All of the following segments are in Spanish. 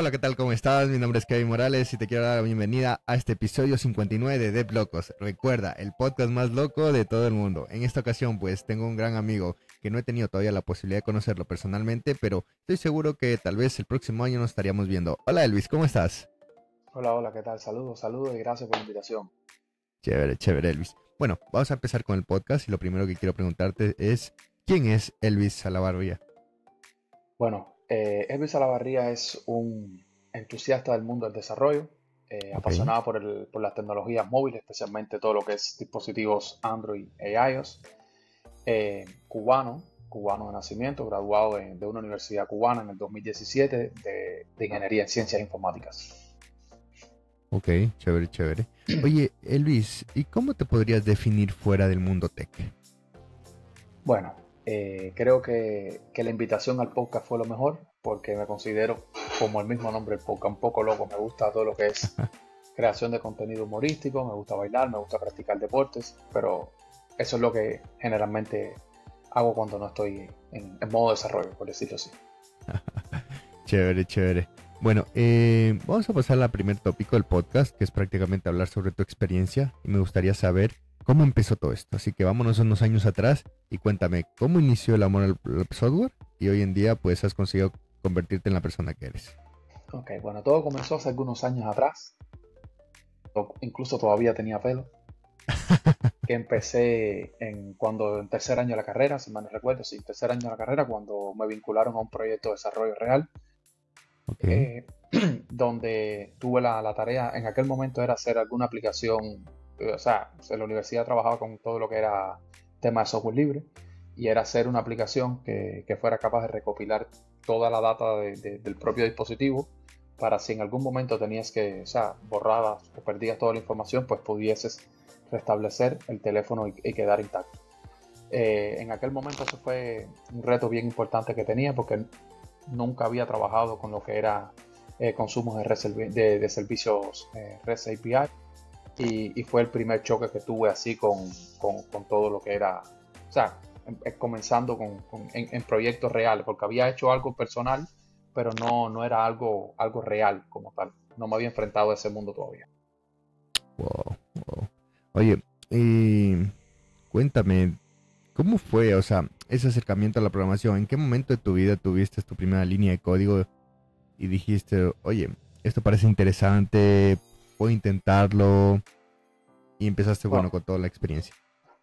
Hola, ¿qué tal? ¿Cómo estás? Mi nombre es Kevin Morales y te quiero dar la bienvenida a este episodio 59 de Dev Locos. Recuerda, el podcast más loco de todo el mundo. En esta ocasión, pues, tengo un gran amigo que no he tenido todavía la posibilidad de conocerlo personalmente, pero estoy seguro que tal vez el próximo año nos estaríamos viendo. Hola, Elvis, ¿cómo estás? Hola, hola, ¿qué tal? Saludos, saludos y gracias por la invitación. Chévere, chévere, Elvis. Bueno, vamos a empezar con el podcast y lo primero que quiero preguntarte es, ¿quién es Elvis Salavarría? Bueno, Elvis Alavarría es un entusiasta del mundo del desarrollo, Ok, apasionado por las tecnologías móviles, especialmente todo lo que es dispositivos Android e iOS, cubano de nacimiento, graduado de una universidad cubana en el 2017 de Ingeniería en Ciencias Informáticas. ok, chévere, chévere. Oye, Elvis, ¿y cómo te podrías definir fuera del mundo tech? Bueno, creo que la invitación al podcast fue lo mejor porque me considero, como el mismo nombre del podcast, un poco loco. Me gusta todo lo que es creación de contenido humorístico, me gusta bailar, me gusta practicar deportes, pero eso es lo que generalmente hago cuando no estoy en modo desarrollo, por decirlo así. Chévere, chévere. Bueno, vamos a pasar al primer tópico del podcast, que es prácticamente hablar sobre tu experiencia. Y me gustaría saber cómo empezó todo esto. Así que vámonos unos años atrás y cuéntame cómo inició el amor al software y hoy en día pues has conseguido convertirte en la persona que eres. Ok, bueno, todo comenzó hace algunos años atrás, incluso todavía tenía pelo, que empecé cuando en tercer año de la carrera, si mal no recuerdo, sí, tercer año de la carrera, cuando me vincularon a un proyecto de desarrollo real, Ok, eh, donde tuve la tarea, en aquel momento era hacer alguna aplicación, o sea, en la universidad trabajaba con todo lo que era tema de software libre, y era hacer una aplicación que fuera capaz de recopilar toda la data del propio dispositivo para si en algún momento tenías que, o sea, borradas o perdías toda la información, pues pudieses restablecer el teléfono y quedar intacto. En aquel momento eso fue un reto bien importante que tenía porque nunca había trabajado con lo que era consumos de servicios REST API y fue el primer choque que tuve así con todo lo que era, o sea, comenzando en proyectos reales, porque había hecho algo personal, pero no era algo real como tal. No me había enfrentado a ese mundo todavía. wow, wow. Oye, y cuéntame, ¿cómo fue, o sea, ese acercamiento a la programación? ¿En qué momento de tu vida tuviste tu primera línea de código y dijiste, oye, esto parece interesante, puedo intentarlo? Y empezaste, bueno, Bueno, con toda la experiencia.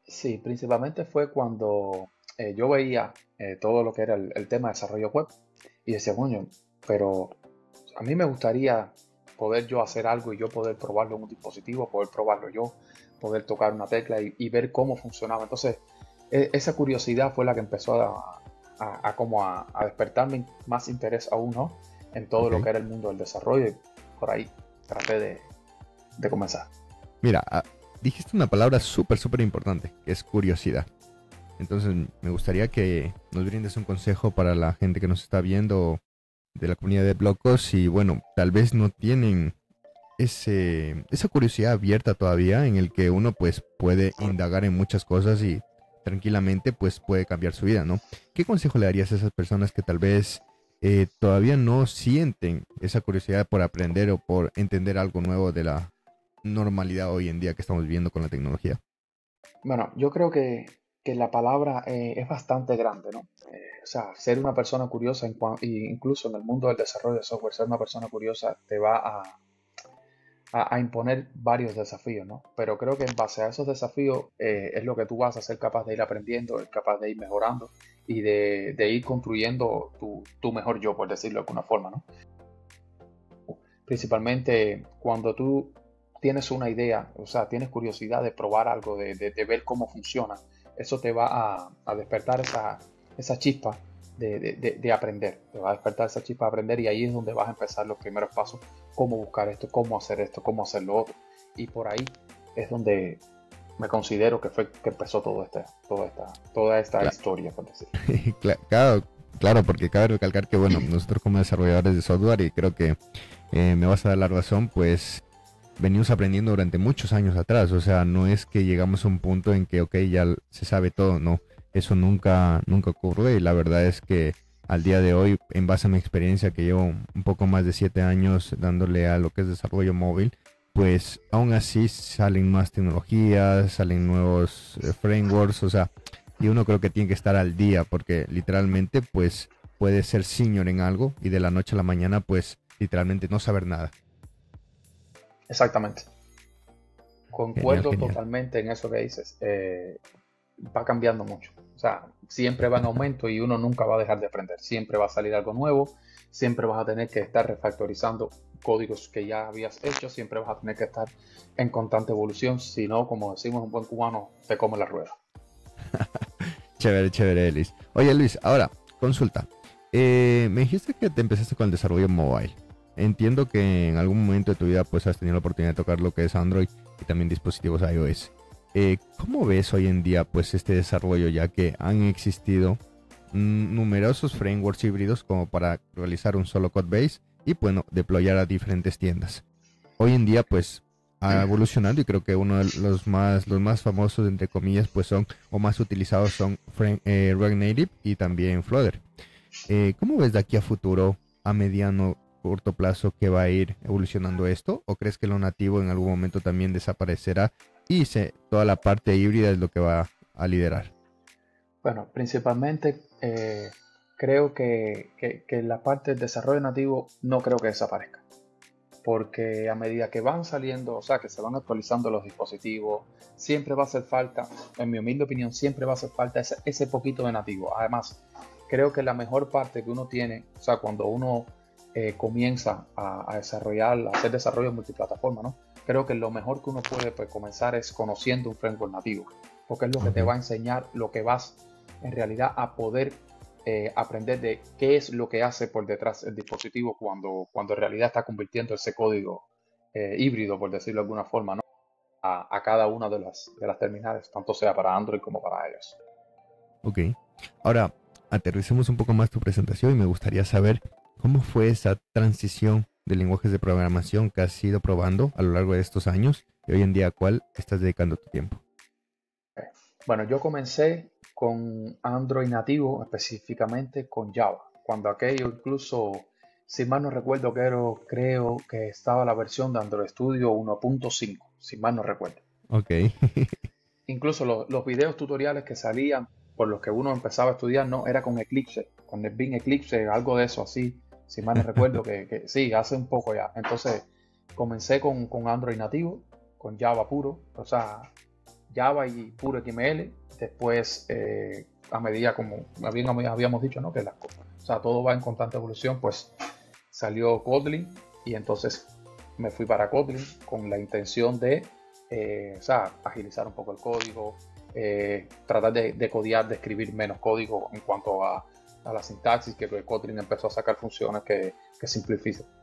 sí, principalmente fue cuando yo veía todo lo que era el tema de desarrollo web y decía, coño, pero a mí me gustaría poder yo hacer algo y yo poder probarlo en un dispositivo, poder probarlo yo, poder tocar una tecla y ver cómo funcionaba. Entonces, esa curiosidad fue la que empezó a despertarme más interés aún, ¿no? En todo Ok. lo que era el mundo del desarrollo y por ahí traté de comenzar. Mira, dijiste una palabra súper, súper importante, que es curiosidad. Entonces, me gustaría que nos brindes un consejo para la gente que nos está viendo de la comunidad de Blocos y, bueno, tal vez no tienen esa curiosidad abierta todavía en el que uno pues puede indagar en muchas cosas y tranquilamente pues puede cambiar su vida, ¿no? ¿Qué consejo le darías a esas personas que tal vez todavía no sienten esa curiosidad por aprender o por entender algo nuevo de la normalidad hoy en día que estamos viviendo con la tecnología? Bueno, yo creo que la palabra es bastante grande, ¿no? O sea, ser una persona curiosa, incluso en el mundo del desarrollo de software, ser una persona curiosa te va a imponer varios desafíos, ¿no? Pero creo que en base a esos desafíos es lo que tú vas a ser capaz de ir aprendiendo, es capaz de ir mejorando y de ir construyendo tu mejor yo, por decirlo de alguna forma, ¿no? Principalmente cuando tú tienes una idea, o sea, tienes curiosidad de probar algo, de ver cómo funciona, eso te va a despertar esa chispa de aprender, te va a despertar esa chispa de aprender y ahí es donde vas a empezar los primeros pasos, cómo buscar esto, cómo hacer lo otro. Y por ahí es donde me considero que fue que empezó toda esta Cla- historia, por decir. Claro, claro, porque cabe recalcar que, bueno, nosotros como desarrolladores de software, y creo que me vas a dar la razón, pues venimos aprendiendo durante muchos años atrás. O sea, no es que llegamos a un punto en que, ok, ya se sabe todo, no. Eso nunca, nunca ocurrió y la verdad es que al día de hoy, en base a mi experiencia que llevo un poco más de 7 años dándole a lo que es desarrollo móvil, pues aún así salen más tecnologías, salen nuevos frameworks, o sea, y uno creo que tiene que estar al día porque literalmente pues puede ser senior en algo y de la noche a la mañana pues literalmente no saber nada. Exactamente. Genial, Concuerdo genial. totalmente en eso que dices. Va cambiando mucho. O sea, siempre va en aumento y uno nunca va a dejar de aprender. Siempre va a salir algo nuevo, siempre vas a tener que estar refactorizando códigos que ya habías hecho, siempre vas a tener que estar en constante evolución. Si no, como decimos un buen cubano, te come la rueda. Chévere, chévere, Luis. Oye, Luis, ahora, consulta. Me dijiste que te empezaste con el desarrollo mobile. Entiendo que en algún momento de tu vida pues has tenido la oportunidad de tocar lo que es Android y también dispositivos iOS. ¿Cómo ves hoy en día pues este desarrollo ya que han existido numerosos frameworks híbridos como para realizar un solo code base y bueno, deployar a diferentes tiendas? Hoy en día pues ha evolucionado y creo que uno de los más famosos entre comillas pues son o más utilizados son React Native y también Flutter. ¿Cómo ves de aquí a futuro, a mediano, corto plazo, que va a ir evolucionando esto? ¿O crees que lo nativo en algún momento también desaparecerá y toda la parte híbrida es lo que va a liderar? Bueno, principalmente creo que la parte del desarrollo nativo no creo que desaparezca. Porque a medida que van saliendo, o sea, que se van actualizando los dispositivos, siempre va a hacer falta, en mi humilde opinión, siempre va a hacer falta ese poquito de nativo. Además, creo que la mejor parte que uno tiene, o sea, cuando uno comienza a desarrollar, a hacer desarrollo multiplataforma, ¿no? Creo que lo mejor que uno puede pues, comenzar es conociendo un framework nativo, porque es lo que te Ok. va a enseñar lo que vas en realidad a poder aprender de qué es lo que hace por detrás el dispositivo cuando en realidad está convirtiendo ese código híbrido, por decirlo de alguna forma, ¿no? A cada una de las terminales, tanto sea para Android como para iOS. Ok. Ahora, aterricemos un poco más tu presentación y me gustaría saber cómo fue esa transición de lenguajes de programación que has ido probando a lo largo de estos años y hoy en día a cuál estás dedicando tu tiempo. Bueno, yo comencé con Android nativo, específicamente con Java. Cuando aquello incluso, si mal no recuerdo, creo que estaba la versión de Android Studio 1.5, si mal no recuerdo. Ok. Incluso los videos tutoriales que salían por los que uno empezaba a estudiar, no, era con Eclipse, con el Bing Eclipse, algo de eso así, si mal no recuerdo, que sí, hace un poco ya. Entonces, comencé con Android nativo, con Java puro, o sea, Java y puro XML. Después, a medida como habíamos dicho, ¿no? O sea, todo va en constante evolución, pues salió Kotlin y entonces me fui para Kotlin con la intención de, o sea, agilizar un poco el código, tratar de codear, de escribir menos código en cuanto a la sintaxis, que Kotlin empezó a sacar funciones que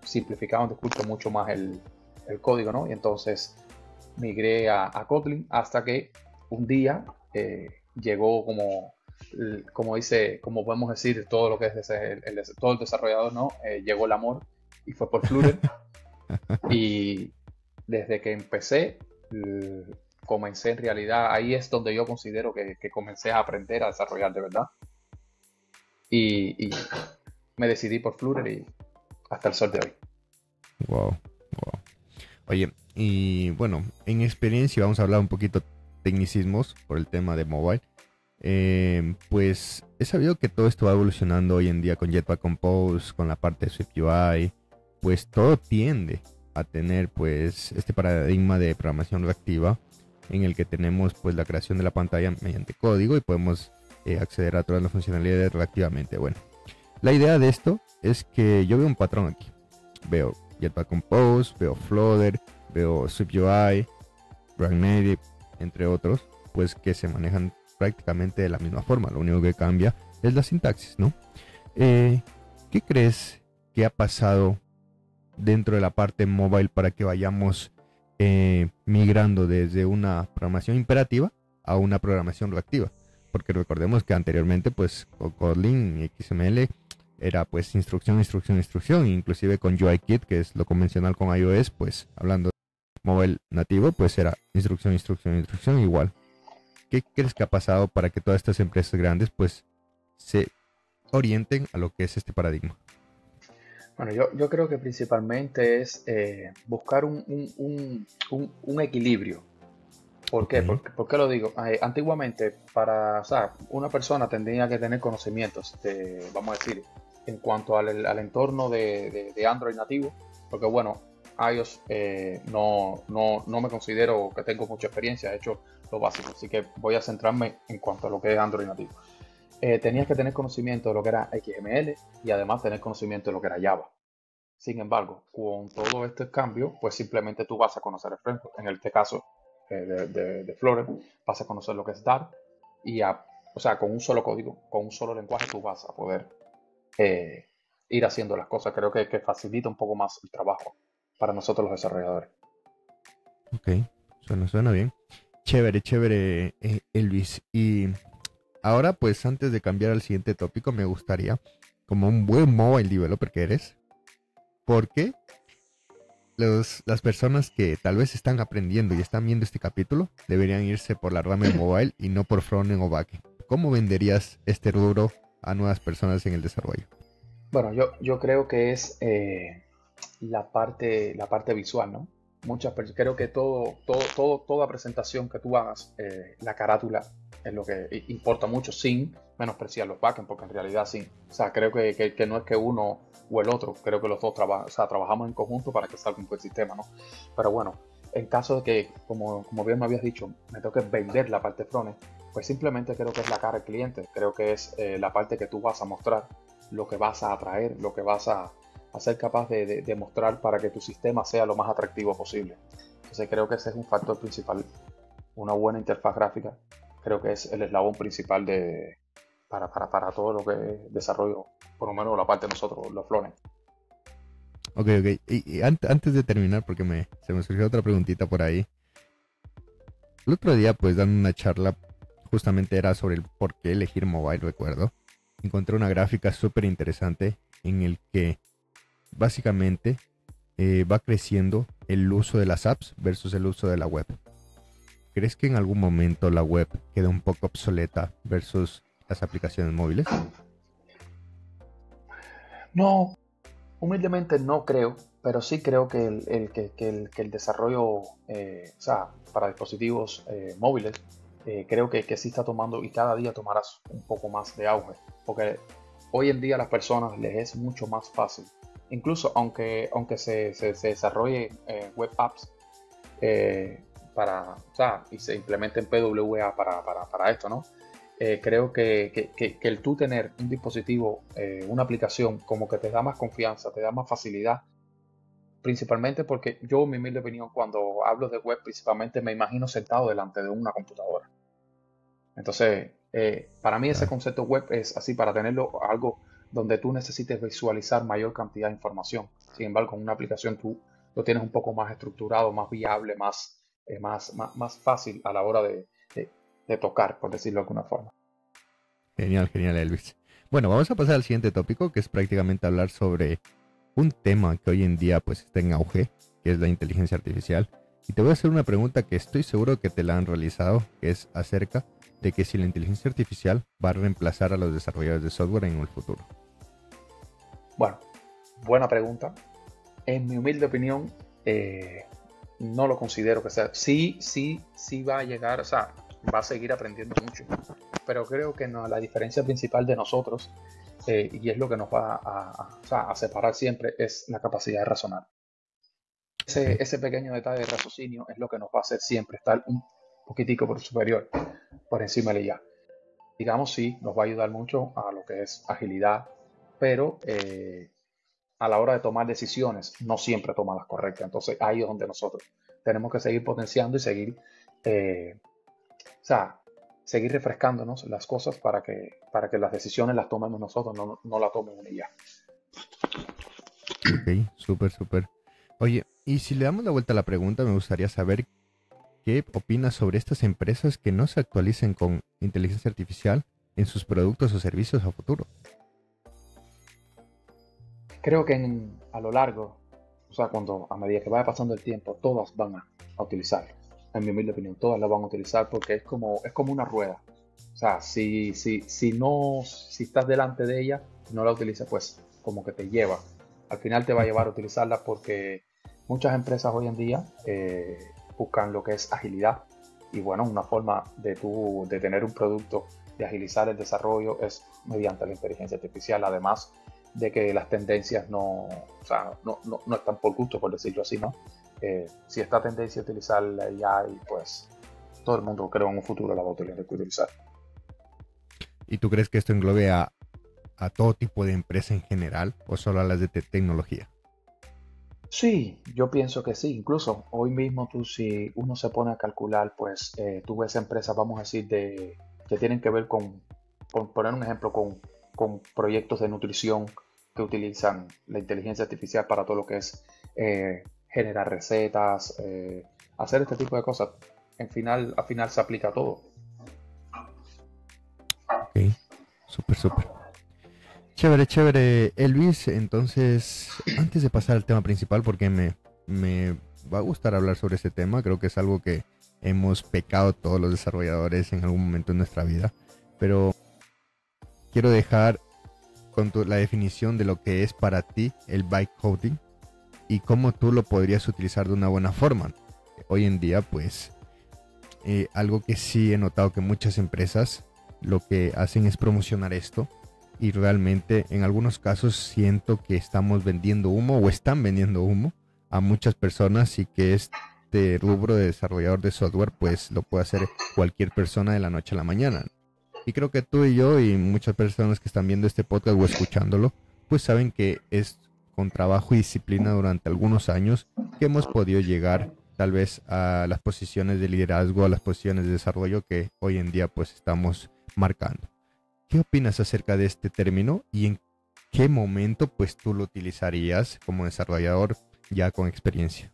simplificaban, disculpe, mucho más el código, ¿no? Y entonces migré a Kotlin hasta que un día llegó como podemos decir, todo lo que es todo el desarrollador, ¿no? Llegó el amor y fue por Flutter. Y desde que empecé, comencé en realidad, ahí es donde yo considero que comencé a aprender a desarrollar de verdad. Y me decidí por Flutter y hasta el sol de hoy. Wow, wow. Oye, y bueno, en experiencia vamos a hablar un poquito tecnicismos por el tema de mobile. Pues he sabido que todo esto va evolucionando hoy en día con Jetpack Compose, con la parte de SwiftUI, pues todo tiende a tener pues este paradigma de programación reactiva en el que tenemos pues la creación de la pantalla mediante código y podemos acceder a todas las funcionalidades reactivamente. Bueno, la idea de esto es que yo veo un patrón aquí. Veo Jetpack Compose, veo Flutter, veo SwiftUI, React Native, entre otros, pues que se manejan prácticamente de la misma forma. Lo único que cambia es la sintaxis, ¿no? ¿Qué crees que ha pasado dentro de la parte mobile para que vayamos migrando desde una programación imperativa a una programación reactiva? Porque recordemos que anteriormente, pues, con Kotlin y XML era pues instrucción, instrucción, instrucción, inclusive con UIKit, que es lo convencional con iOS, pues hablando de mobile nativo, pues era instrucción, instrucción, instrucción igual. ¿Qué crees que ha pasado para que todas estas empresas grandes pues se orienten a lo que es este paradigma. Bueno, yo creo que principalmente es buscar un equilibrio. ¿Por Ok, qué? ¿Por qué lo digo? Antiguamente, o sea, una persona tendría que tener conocimientos, vamos a decir, en cuanto al entorno de Android nativo, porque bueno, iOS no me considero que tengo mucha experiencia, he hecho lo básico, así que voy a centrarme en cuanto a lo que es Android nativo. Tenías que tener conocimiento de lo que era XML y además tener conocimiento de lo que era Java. Sin embargo, con todo este cambio, pues simplemente tú vas a conocer el framework. En este caso de Flutter, vas a conocer lo que es Dart y o sea, con un solo código, con un solo lenguaje, tú vas a poder eh, ir haciendo las cosas. Creo que facilita un poco más el trabajo para nosotros los desarrolladores. ok, suena bien. Chévere, chévere, Elvis. Y ahora, pues antes de cambiar al siguiente tópico, me gustaría, como un buen mobile developer que eres, ¿por qué las personas que tal vez están aprendiendo y están viendo este capítulo deberían irse por la rama de mobile y no por frontend o backend? ¿Cómo venderías este rubro a nuevas personas en el desarrollo? Bueno, yo creo que es la parte visual, ¿no? Creo que toda presentación que tú hagas, la carátula es lo que importa mucho, sin menospreciar los backends, porque en realidad sí. O sea, creo que no es que uno o el otro, creo que los dos o sea, trabajamos en conjunto para que salga un buen sistema, ¿no? Pero bueno, en caso de que, como bien me habías dicho, me toque vender la parte frontend, pues simplemente creo que es la cara del cliente, creo que es la parte que tú vas a mostrar, lo que vas a atraer, lo que vas a ser capaz de mostrar para que tu sistema sea lo más atractivo posible. Entonces creo que ese es un factor principal. Una buena interfaz gráfica creo que es el eslabón principal para todo lo que es desarrollo, por lo menos la parte de nosotros, los flones. Ok, ok. Y antes de terminar, porque se me surgió otra preguntita por ahí. El otro día, pues dando una charla, justamente era sobre el por qué elegir mobile, recuerdo. Encontré una gráfica súper interesante en el que básicamente va creciendo el uso de las apps versus el uso de la web. ¿Crees que en algún momento la web queda un poco obsoleta versus las aplicaciones móviles? No, humildemente no creo, pero sí creo que el desarrollo, o sea, para dispositivos móviles, creo que sí está tomando y cada día tomarás un poco más de auge, porque hoy en día a las personas les es mucho más fácil, incluso aunque se desarrolle web apps eh, o sea, y se implementen PWA para esto, ¿no? Creo que el tú tener un dispositivo, una aplicación, como que te da más confianza, te da más facilidad, principalmente porque yo, en mi humilde opinión, cuando hablo de web, principalmente me imagino sentado delante de una computadora. Entonces, para mí ese Claro. concepto web es así, para tenerlo algo donde tú necesites visualizar mayor cantidad de información. Sin embargo, con una aplicación tú lo tienes un poco más estructurado, más viable, más fácil a la hora de tocar, por decirlo de alguna forma. Genial, genial, Elvis. Bueno, vamos a pasar al siguiente tópico, que es prácticamente hablar sobre un tema que hoy en día pues está en auge, que es la inteligencia artificial. Y te voy a hacer una pregunta que estoy seguro que te la han realizado, que es acerca de que si la inteligencia artificial va a reemplazar a los desarrolladores de software en el futuro. Bueno, buena pregunta. En mi humilde opinión, eh, no lo considero que sea. Sí va a llegar, o sea, va a seguir aprendiendo mucho. Pero creo que no, la diferencia principal de nosotros, y es lo que nos va o sea, a separar siempre, es la capacidad de razonar. Ok, Ese pequeño detalle de raciocinio es lo que nos va a hacer siempre estar un poquitico por superior, por encima de ella. Digamos, sí, nos va a ayudar mucho a lo que es agilidad, pero a la hora de tomar decisiones no siempre toma las correctas. Entonces ahí es donde nosotros tenemos que seguir potenciando y seguir, o sea, seguir refrescándonos las cosas para que las decisiones las tomemos nosotros, no las tomen una IA. ok, súper, súper. Oye, y si le damos la vuelta a la pregunta, me gustaría saber qué opinas sobre estas empresas que no se actualicen con inteligencia artificial en sus productos o servicios a futuro. Creo que a lo largo, o sea, a medida que vaya pasando el tiempo, todas van a utilizarlo. En mi humilde opinión, todas las van a utilizar porque es como una rueda. O sea, si no, si estás delante de ella, no la utilizas, pues como que te lleva. Al final te va a llevar a utilizarla porque muchas empresas hoy en día buscan lo que es agilidad. Y bueno, una forma de tener un producto, de agilizar el desarrollo es mediante la inteligencia artificial. Además de que las tendencias no, o sea, no están por gusto, por decirlo así, ¿no? Si esta tendencia a utilizar la AI, pues todo el mundo creo en un futuro la va a utilizar. ¿Y tú crees que esto englobe a todo tipo de empresa en general o solo a las de tecnología? Sí, yo pienso que sí. Incluso hoy mismo tú, si uno se pone a calcular, pues tú ves empresas, vamos a decir, que tienen que ver con poner un ejemplo, con proyectos de nutrición que utilizan la inteligencia artificial para todo lo que es generar recetas, hacer este tipo de cosas. Al final se aplica a todo. Ok, súper, súper. Chévere, chévere, Elvis. Entonces, antes de pasar al tema principal, porque me va a gustar hablar sobre este tema, creo que es algo que hemos pecado todos los desarrolladores en algún momento en nuestra vida, pero quiero dejar con la definición de lo que es para ti el byte coding y cómo tú lo podrías utilizar de una buena forma. Hoy en día, pues, algo que sí he notado que muchas empresas lo que hacen es promocionar esto y realmente en algunos casos siento que estamos vendiendo humo o están vendiendo humo a muchas personas y que este rubro de desarrollador de software pues lo puede hacer cualquier persona de la noche a la mañana. Y creo que tú y yo y muchas personas que están viendo este podcast o escuchándolo pues saben que es con trabajo y disciplina durante algunos años que hemos podido llegar tal vez a las posiciones de liderazgo, a las posiciones de desarrollo que hoy en día pues estamos marcando. ¿Qué opinas acerca de este término y en qué momento pues tú lo utilizarías como desarrollador ya con experiencia?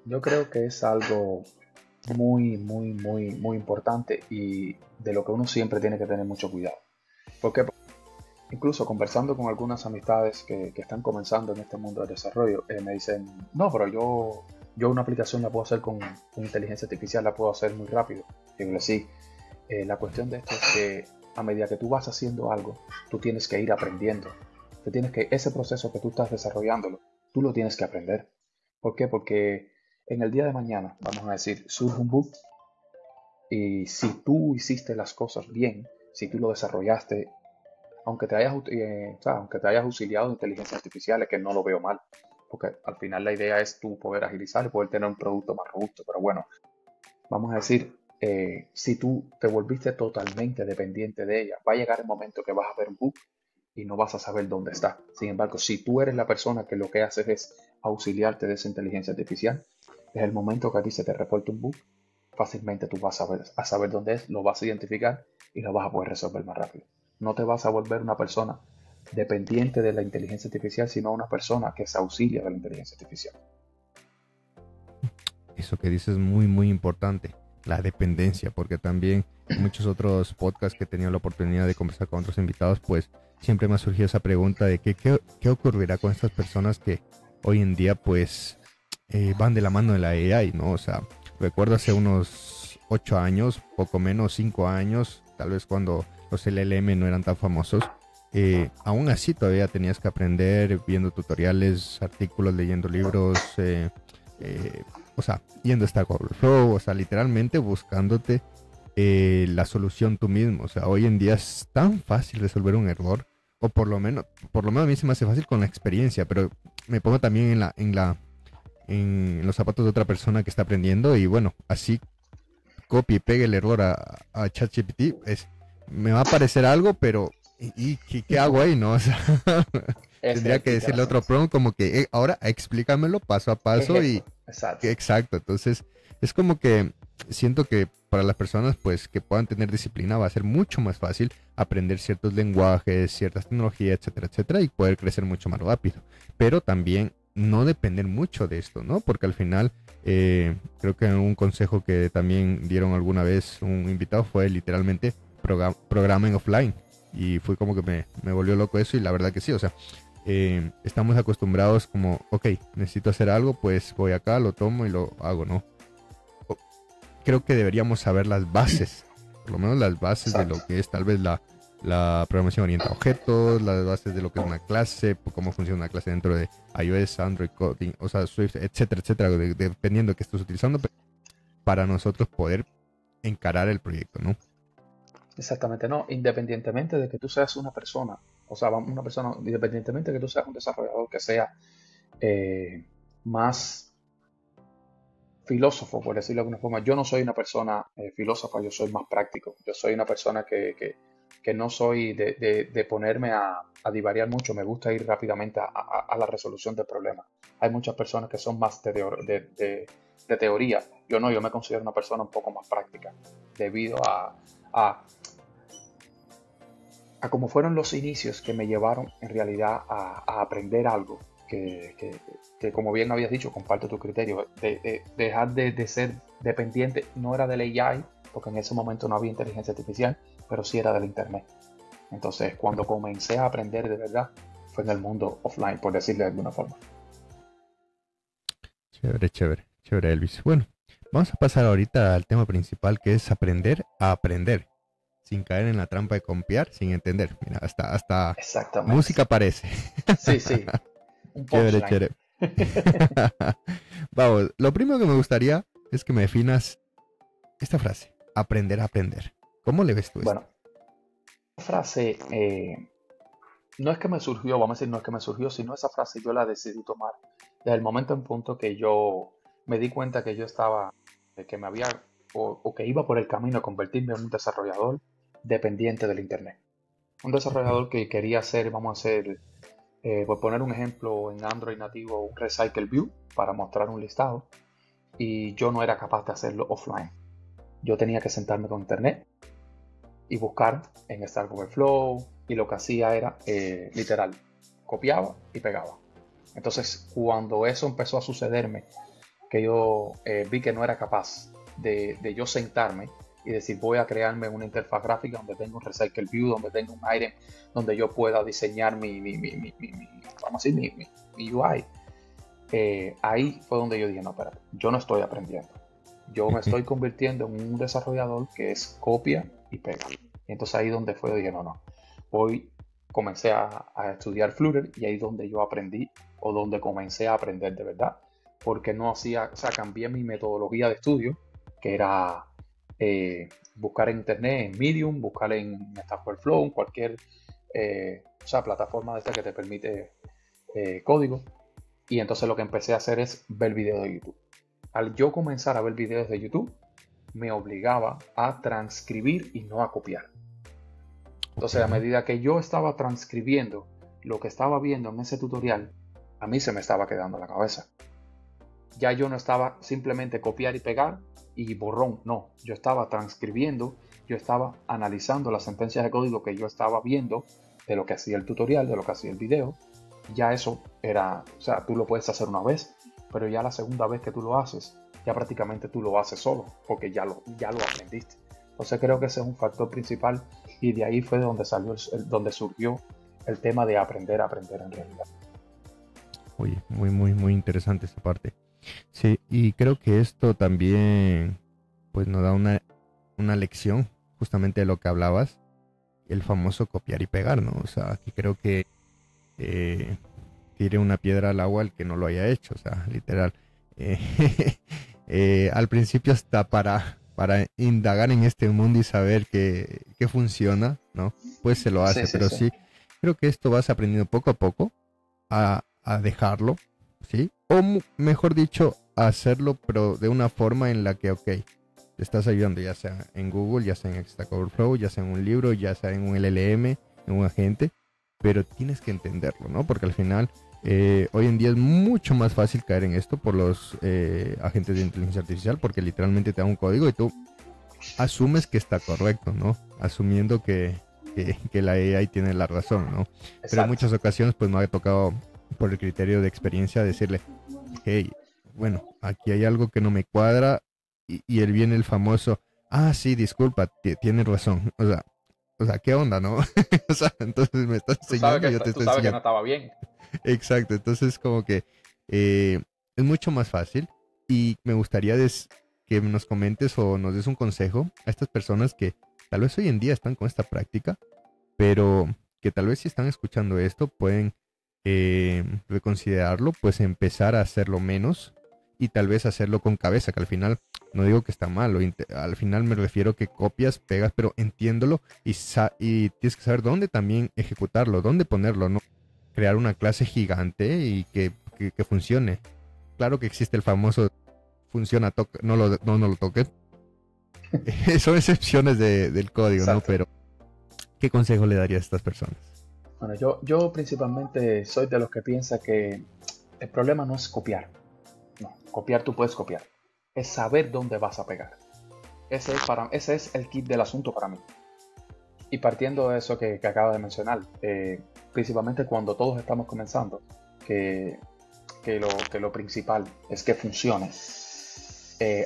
Yo creo que es algo muy importante y de lo que uno siempre tiene que tener mucho cuidado. Porque incluso conversando con algunas amistades que están comenzando en este mundo del desarrollo, me dicen, no, pero yo una aplicación la puedo hacer con inteligencia artificial, la puedo hacer muy rápido. Digo, sí, la cuestión de esto es que a medida que tú vas haciendo algo, tú tienes que ir aprendiendo. Ese proceso que tú estás desarrollándolo, tú lo tienes que aprender. ¿Por qué? Porque en el día de mañana, vamos a decir, surge un bug y si tú hiciste las cosas bien, si tú lo desarrollaste, aunque te hayas auxiliado de inteligencia artificial, es que no lo veo mal. Porque al final la idea es tú poder agilizar y poder tener un producto más robusto. Pero bueno, vamos a decir, si tú te volviste totalmente dependiente de ella, va a llegar el momento que vas a ver un bug y no vas a saber dónde está. Sin embargo, si tú eres la persona que lo que haces es auxiliarte de esa inteligencia artificial, es el momento que a ti se te reporte un bug, fácilmente tú vas a saber dónde es, lo vas a identificar y lo vas a poder resolver más rápido. No te vas a volver una persona dependiente de la inteligencia artificial, sino una persona que se auxilia de la inteligencia artificial. Eso que dices es muy, muy importante, la dependencia, porque también muchos otros podcasts que he tenido la oportunidad de conversar con otros invitados, pues siempre me ha surgido esa pregunta de qué ocurrirá con estas personas que hoy en día pues van de la mano de la AI, ¿no? O sea, recuerdo hace unos 8 años, poco menos 5 años, tal vez cuando los LLM no eran tan famosos, aún así todavía tenías que aprender viendo tutoriales, artículos, leyendo libros, o sea, yendo a Stack Overflow, o sea, literalmente buscándote la solución tú mismo. O sea, hoy en día es tan fácil resolver un error, o por lo menos a mí se me hace fácil con la experiencia, pero me pongo también en los zapatos de otra persona que está aprendiendo y bueno, así copie y pegue el error a ChatGPT, me va a aparecer algo, pero ¿qué hago ahí, no? O sea, tendría que decirle otro prompt como que ahora explícamelo paso a paso y Exacto. exacto. Entonces, es como que siento que para las personas pues que puedan tener disciplina va a ser mucho más fácil aprender ciertos lenguajes, ciertas tecnologías, etcétera, etcétera, y poder crecer mucho más rápido. Pero también no depender mucho de esto, ¿no? Porque al final creo que un consejo que también dieron alguna vez un invitado fue literalmente programen offline. Y fue como que me volvió loco eso y la verdad que sí, o sea, estamos acostumbrados como, ok, necesito hacer algo, pues voy acá, lo tomo y lo hago, ¿no? Creo que deberíamos saber las bases por lo menos las bases de Exacto. lo que es tal vez la programación orientada a objetos, las bases de lo que es una clase, cómo funciona una clase dentro de iOS, Android, Kotlin, o sea, Swift, etcétera, etcétera, dependiendo de qué estés utilizando, para nosotros poder encarar el proyecto, ¿no? Exactamente, no, independientemente de que tú seas una persona, o sea, una persona, independientemente de que tú seas un desarrollador que sea eh, más filósofo, por decirlo de alguna forma. Yo no soy una persona filósofa, yo soy más práctico. Yo soy una persona que no soy de ponerme a divariar mucho, me gusta ir rápidamente a la resolución del problema. Hay muchas personas que son más de teoría. Yo no, yo me considero una persona un poco más práctica, debido a, a cómo fueron los inicios que me llevaron en realidad a aprender algo que, como bien habías dicho, comparto tu criterio, de dejar de ser dependiente, no era del AI, porque en ese momento no había inteligencia artificial, pero sí era del Internet. Entonces, cuando comencé a aprender de verdad, fue en el mundo offline, por decirlo de alguna forma. Chévere, chévere, chévere, Elvis. Bueno, vamos a pasar ahorita al tema principal, que es aprender a aprender, sin caer en la trampa de copiar, sin entender. Mira, hasta Exactamente. música parece. Sí, sí, un Chévere, punchline. chévere. Vamos, lo primero que me gustaría es que me definas esta frase, aprender a aprender. ¿Cómo le ves tú esto? Bueno, esa frase no es que me surgió, vamos a decir, no es que me surgió, sino esa frase yo la decidí tomar desde el momento en punto que yo me di cuenta que yo estaba, que me había, o que iba por el camino a convertirme en un desarrollador dependiente del Internet. Un Ok, desarrollador que quería hacer, vamos a hacer, por poner un ejemplo en Android nativo, un Recycle View para mostrar un listado, y yo no era capaz de hacerlo offline. Yo tenía que sentarme con Internet y buscar en Stack Overflow, y lo que hacía era literal, copiaba y pegaba. Entonces, cuando eso empezó a sucederme, que yo vi que no era capaz de yo sentarme y decir voy a crearme una interfaz gráfica donde tenga un Recycle View, donde tenga un item, donde yo pueda diseñar vamos a decir, mi UI. Ahí fue donde yo dije, no, espérate, yo no estoy aprendiendo. Yo me estoy convirtiendo en un desarrollador que es copia y pega. Y entonces ahí donde fue, yo dije, no, no. Hoy comencé a estudiar Flutter y ahí donde yo aprendí o donde comencé a aprender de verdad. Porque no hacía, o sea, cambié mi metodología de estudio, que era buscar en internet, en Medium, buscar en Stack Overflow, en cualquier o sea, plataforma de esta que te permite código. Y entonces lo que empecé a hacer es ver videos de YouTube. Al yo comenzar a ver videos de YouTube, me obligaba a transcribir y no a copiar. ok, Entonces, a medida que yo estaba transcribiendo lo que estaba viendo en ese tutorial, a mí se me estaba quedando en la cabeza. Ya yo no estaba simplemente copiar y pegar y borrón, no. Yo estaba transcribiendo, yo estaba analizando las sentencias de código que yo estaba viendo de lo que hacía el tutorial, de lo que hacía el video. Ya eso era, o sea, tú lo puedes hacer una vez, pero ya la segunda vez que tú lo haces, ya prácticamente tú lo haces solo, porque ya lo aprendiste. Entonces creo que ese es un factor principal y de ahí fue donde salió, donde surgió el tema de aprender a aprender en realidad. oye, muy, muy, muy interesante esta parte. Sí, y creo que esto también, pues nos da una lección justamente de lo que hablabas, el famoso copiar y pegar, ¿no? O sea, que creo que eh, tire una piedra al agua el que no lo haya hecho, o sea, literal. Eh, al principio hasta para indagar en este mundo y saber que funciona, ¿no? Pues se lo Sí, hace, sí, pero sí. sí, creo que esto vas aprendiendo poco a poco a dejarlo, ¿sí? O mejor dicho, a hacerlo, pero de una forma en la que, ok, te estás ayudando, ya sea en Google, ya sea en Stack Overflow, ya sea en un libro, ya sea en un LLM, en un agente, pero tienes que entenderlo, ¿no? Porque al final, hoy en día es mucho más fácil caer en esto por los agentes de inteligencia artificial, porque literalmente te da un código y tú asumes que está correcto, ¿no? Asumiendo que la AI tiene la razón, ¿no? Pero en Exacto. muchas ocasiones, pues me ha tocado, por el criterio de experiencia, decirle, hey, bueno, aquí hay algo que no me cuadra y él viene el famoso, ah, sí, disculpa, tienes razón. O sea, ¿qué onda, no? O sea, entonces me estás enseñando y yo te Tú estoy sabes que no enseñando. estaba bien. Exacto, entonces como que eh, es mucho más fácil y me gustaría que nos comentes o nos des un consejo a estas personas que tal vez hoy en día están con esta práctica, pero que tal vez si están escuchando esto pueden reconsiderarlo, pues empezar a hacerlo menos y tal vez hacerlo con cabeza, que al final no digo que está mal, al final me refiero que copias, pegas, pero entiéndolo y tienes que saber dónde también ejecutarlo, dónde ponerlo, ¿no? Crear una clase gigante y que funcione. Claro que existe el famoso funciona, no lo toques. Son excepciones del código, ¿no? Exacto. Pero, ¿qué consejo le daría a estas personas? Bueno, yo principalmente soy de los que piensa que el problema no es copiar. No, copiar tú puedes copiar. Es saber dónde vas a pegar. Ese es el kit del asunto para mí. Y partiendo de eso que acaba de mencionar, principalmente cuando todos estamos comenzando, que, que lo principal es que funcione.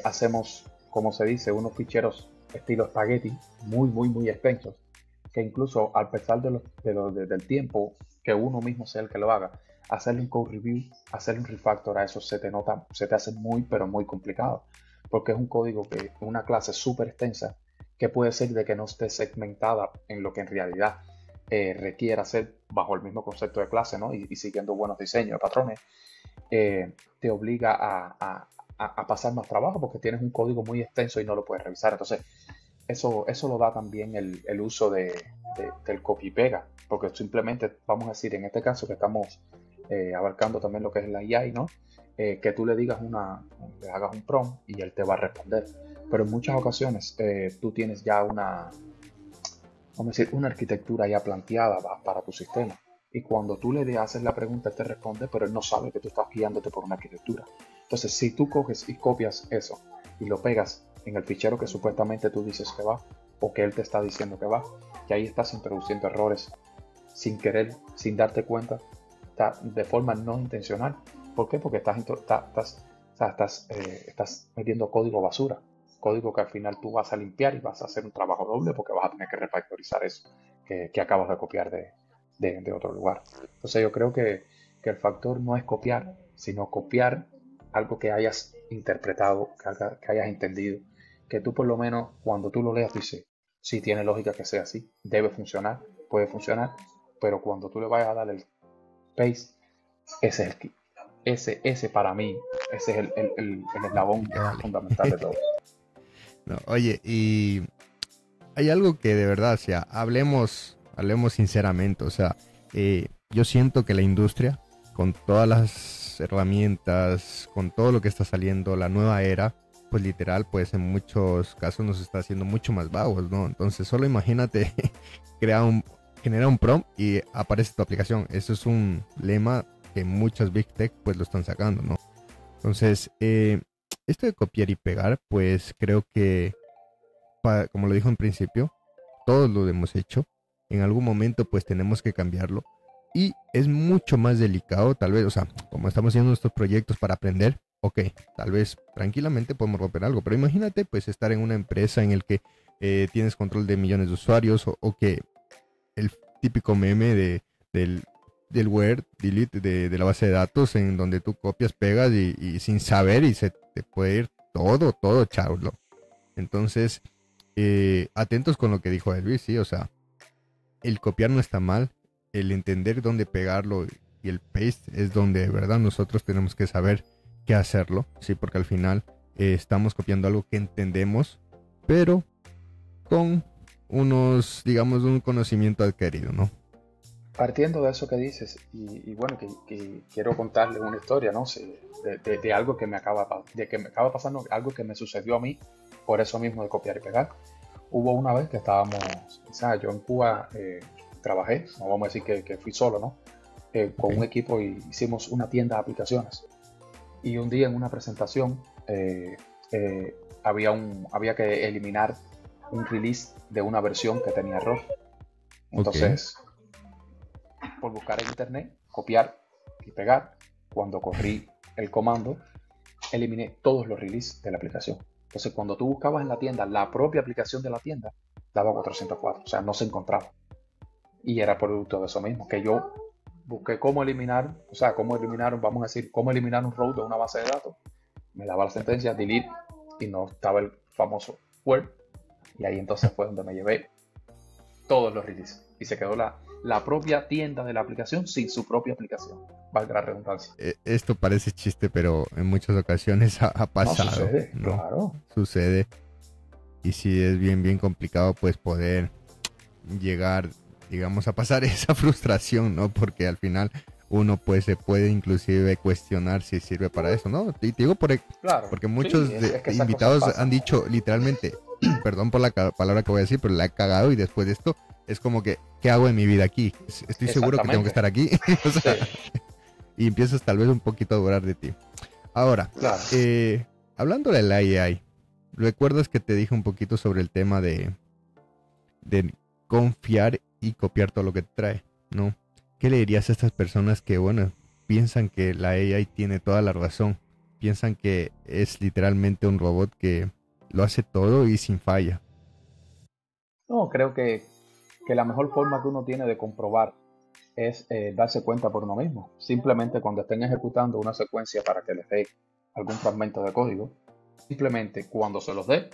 Hacemos, como se dice, unos ficheros estilo espagueti muy extensos, que incluso al pesar del tiempo que uno mismo sea el que lo haga, hacerle un code review, hacerle un refactor a eso se te nota, se te hace muy pero muy complicado, porque es un código que una clase súper extensa que puede ser de que no esté segmentada en lo que en realidad requiere hacer bajo el mismo concepto de clase, ¿no? Y siguiendo buenos diseños de patrones, te obliga a pasar más trabajo porque tienes un código muy extenso y no lo puedes revisar. Entonces, eso lo da también el uso del copy y pega, porque simplemente, vamos a decir, en este caso que estamos abarcando también lo que es la AI, ¿no? Que tú le digas le hagas un prompt y él te va a responder. Pero en muchas ocasiones tú tienes ya vamos a decir, una arquitectura ya planteada para tu sistema. Y cuando tú le haces la pregunta, él te responde, pero él no sabe que tú estás guiándote por una arquitectura. Entonces, si tú coges y copias eso y lo pegas en el fichero que supuestamente tú dices que va, o que él te está diciendo que va, que ahí estás introduciendo errores sin querer, sin darte cuenta, de forma no intencional. ¿Por qué? Porque estás metiendo código basura, código que al final tú vas a limpiar y vas a hacer un trabajo doble porque vas a tener que refactorizar eso que acabas de copiar de otro lugar. Entonces yo creo que el factor no es copiar, sino copiar algo que hayas interpretado, que hayas entendido, que tú por lo menos cuando tú lo leas dices, sí tiene lógica que sea así, debe funcionar, puede funcionar, pero cuando tú le vayas a dar el paste, ese es el key. Ese para mí, ese es el eslabón Dale. fundamental de todo. No, oye, y hay algo que de verdad, o sea, hablemos sinceramente, o sea, yo siento que la industria, con todas las herramientas, con todo lo que está saliendo, la nueva era, pues literal, pues en muchos casos nos está haciendo mucho más vagos, ¿no? Entonces, solo imagínate, crea un, genera un prompt y aparece tu aplicación. Eso es un lema que muchas Big Tech pues lo están sacando, ¿no? Entonces, esto de copiar y pegar, pues creo que como lo dijo en principio, todos lo hemos hecho. En algún momento pues tenemos que cambiarlo. Y es mucho más delicado, tal vez, o sea, como estamos haciendo estos proyectos para aprender, ok, tal vez tranquilamente podemos romper algo, pero imagínate pues estar en una empresa en el que tienes control de millones de usuarios o que el típico meme del word delete de la base de datos en donde tú copias, pegas y sin saber y se te puede ir todo charlo. Entonces, atentos con lo que dijo Elvis, sí, o sea, el copiar no está mal, el entender dónde pegarlo y el paste es donde de verdad nosotros tenemos que saber qué hacerlo, sí, porque al final estamos copiando algo que entendemos, pero con digamos, un conocimiento adquirido, ¿no? Partiendo de eso que dices, y bueno, que quiero contarle una historia, ¿no? Sí, de algo que me acaba pasando, algo que me sucedió a mí, por eso mismo de copiar y pegar. Hubo una vez que estábamos, o sea, yo en Cuba trabajé, no vamos a decir que fui solo, ¿no? Con un Ok, equipo y hicimos una tienda de aplicaciones. Y un día en una presentación había que eliminar un release de una versión que tenía error. ok, Entonces, por buscar en internet, copiar y pegar, cuando corrí el comando, eliminé todos los releases de la aplicación. Entonces, cuando tú buscabas en la tienda, la propia aplicación de la tienda daba 404, o sea, no se encontraba. Y era producto de eso mismo, que yo busqué cómo eliminar, o sea, cómo eliminar, vamos a decir, cómo eliminar un row de una base de datos. Me daba la sentencia, delete, y no estaba el famoso word. Y ahí entonces fue donde me llevé todos los releases. Y se quedó la propia tienda de la aplicación sin su propia aplicación. Valga la redundancia. Esto parece chiste, pero en muchas ocasiones ha No pasado, sucede, ¿no? claro. Sucede. Y sí es bien complicado pues poder llegar, digamos, a pasar esa frustración, ¿no? Porque al final uno pues se puede inclusive cuestionar si sirve para eso, ¿no? Y te digo Claro, porque sí, muchos es que esas cosas invitados han pasan. dicho literalmente, perdón por la palabra que voy a decir, pero la he cagado y después de esto es como que, ¿qué hago en mi vida aquí? Estoy seguro que tengo que Exactamente. estar aquí. O sea, Sí, y empiezas tal vez un poquito a dudar de ti. Ahora, claro. hablando del AI, ¿recuerdas que te dije un poquito sobre el tema de confiar y copiar todo lo que trae, ¿no? ¿Qué le dirías a estas personas que, bueno, piensan que la AI tiene toda la razón? Piensan que es literalmente un robot que lo hace todo y sin falla. No, creo que la mejor forma que uno tiene de comprobar es darse cuenta por uno mismo. Simplemente cuando estén ejecutando una secuencia para que les dé algún fragmento de código, simplemente cuando se los dé,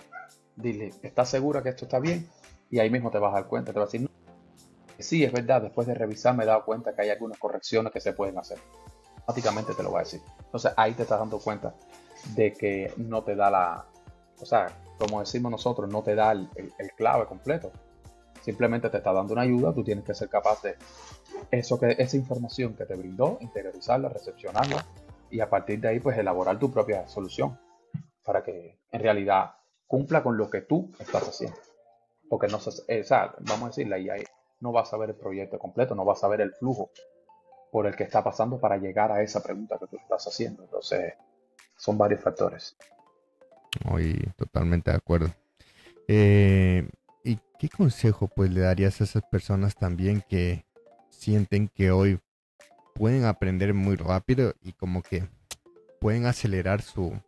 dile, ¿estás segura que esto está bien? Y ahí mismo te vas a dar cuenta, te vas a decir, no, sí, es verdad, después de revisar me he dado cuenta que hay algunas correcciones que se pueden hacer. Automáticamente te lo va a decir. Entonces ahí te estás dando cuenta de que no te da o sea, como decimos nosotros, no te da el clave completo. Simplemente te está dando una ayuda, tú tienes que ser capaz de esa información que te brindó, interiorizarla, recepcionarla y a partir de ahí pues elaborar tu propia solución para que en realidad cumpla con lo que tú estás haciendo. Porque no o sea, vamos a decir, la IA no va a saber el proyecto completo, no va a saber el flujo por el que está pasando para llegar a esa pregunta que tú estás haciendo. Entonces, son varios factores. Hoy totalmente de acuerdo. Eh, ¿Y qué consejo pues le darías a esas personas también que sienten que hoy pueden aprender muy rápido y como que pueden acelerar su,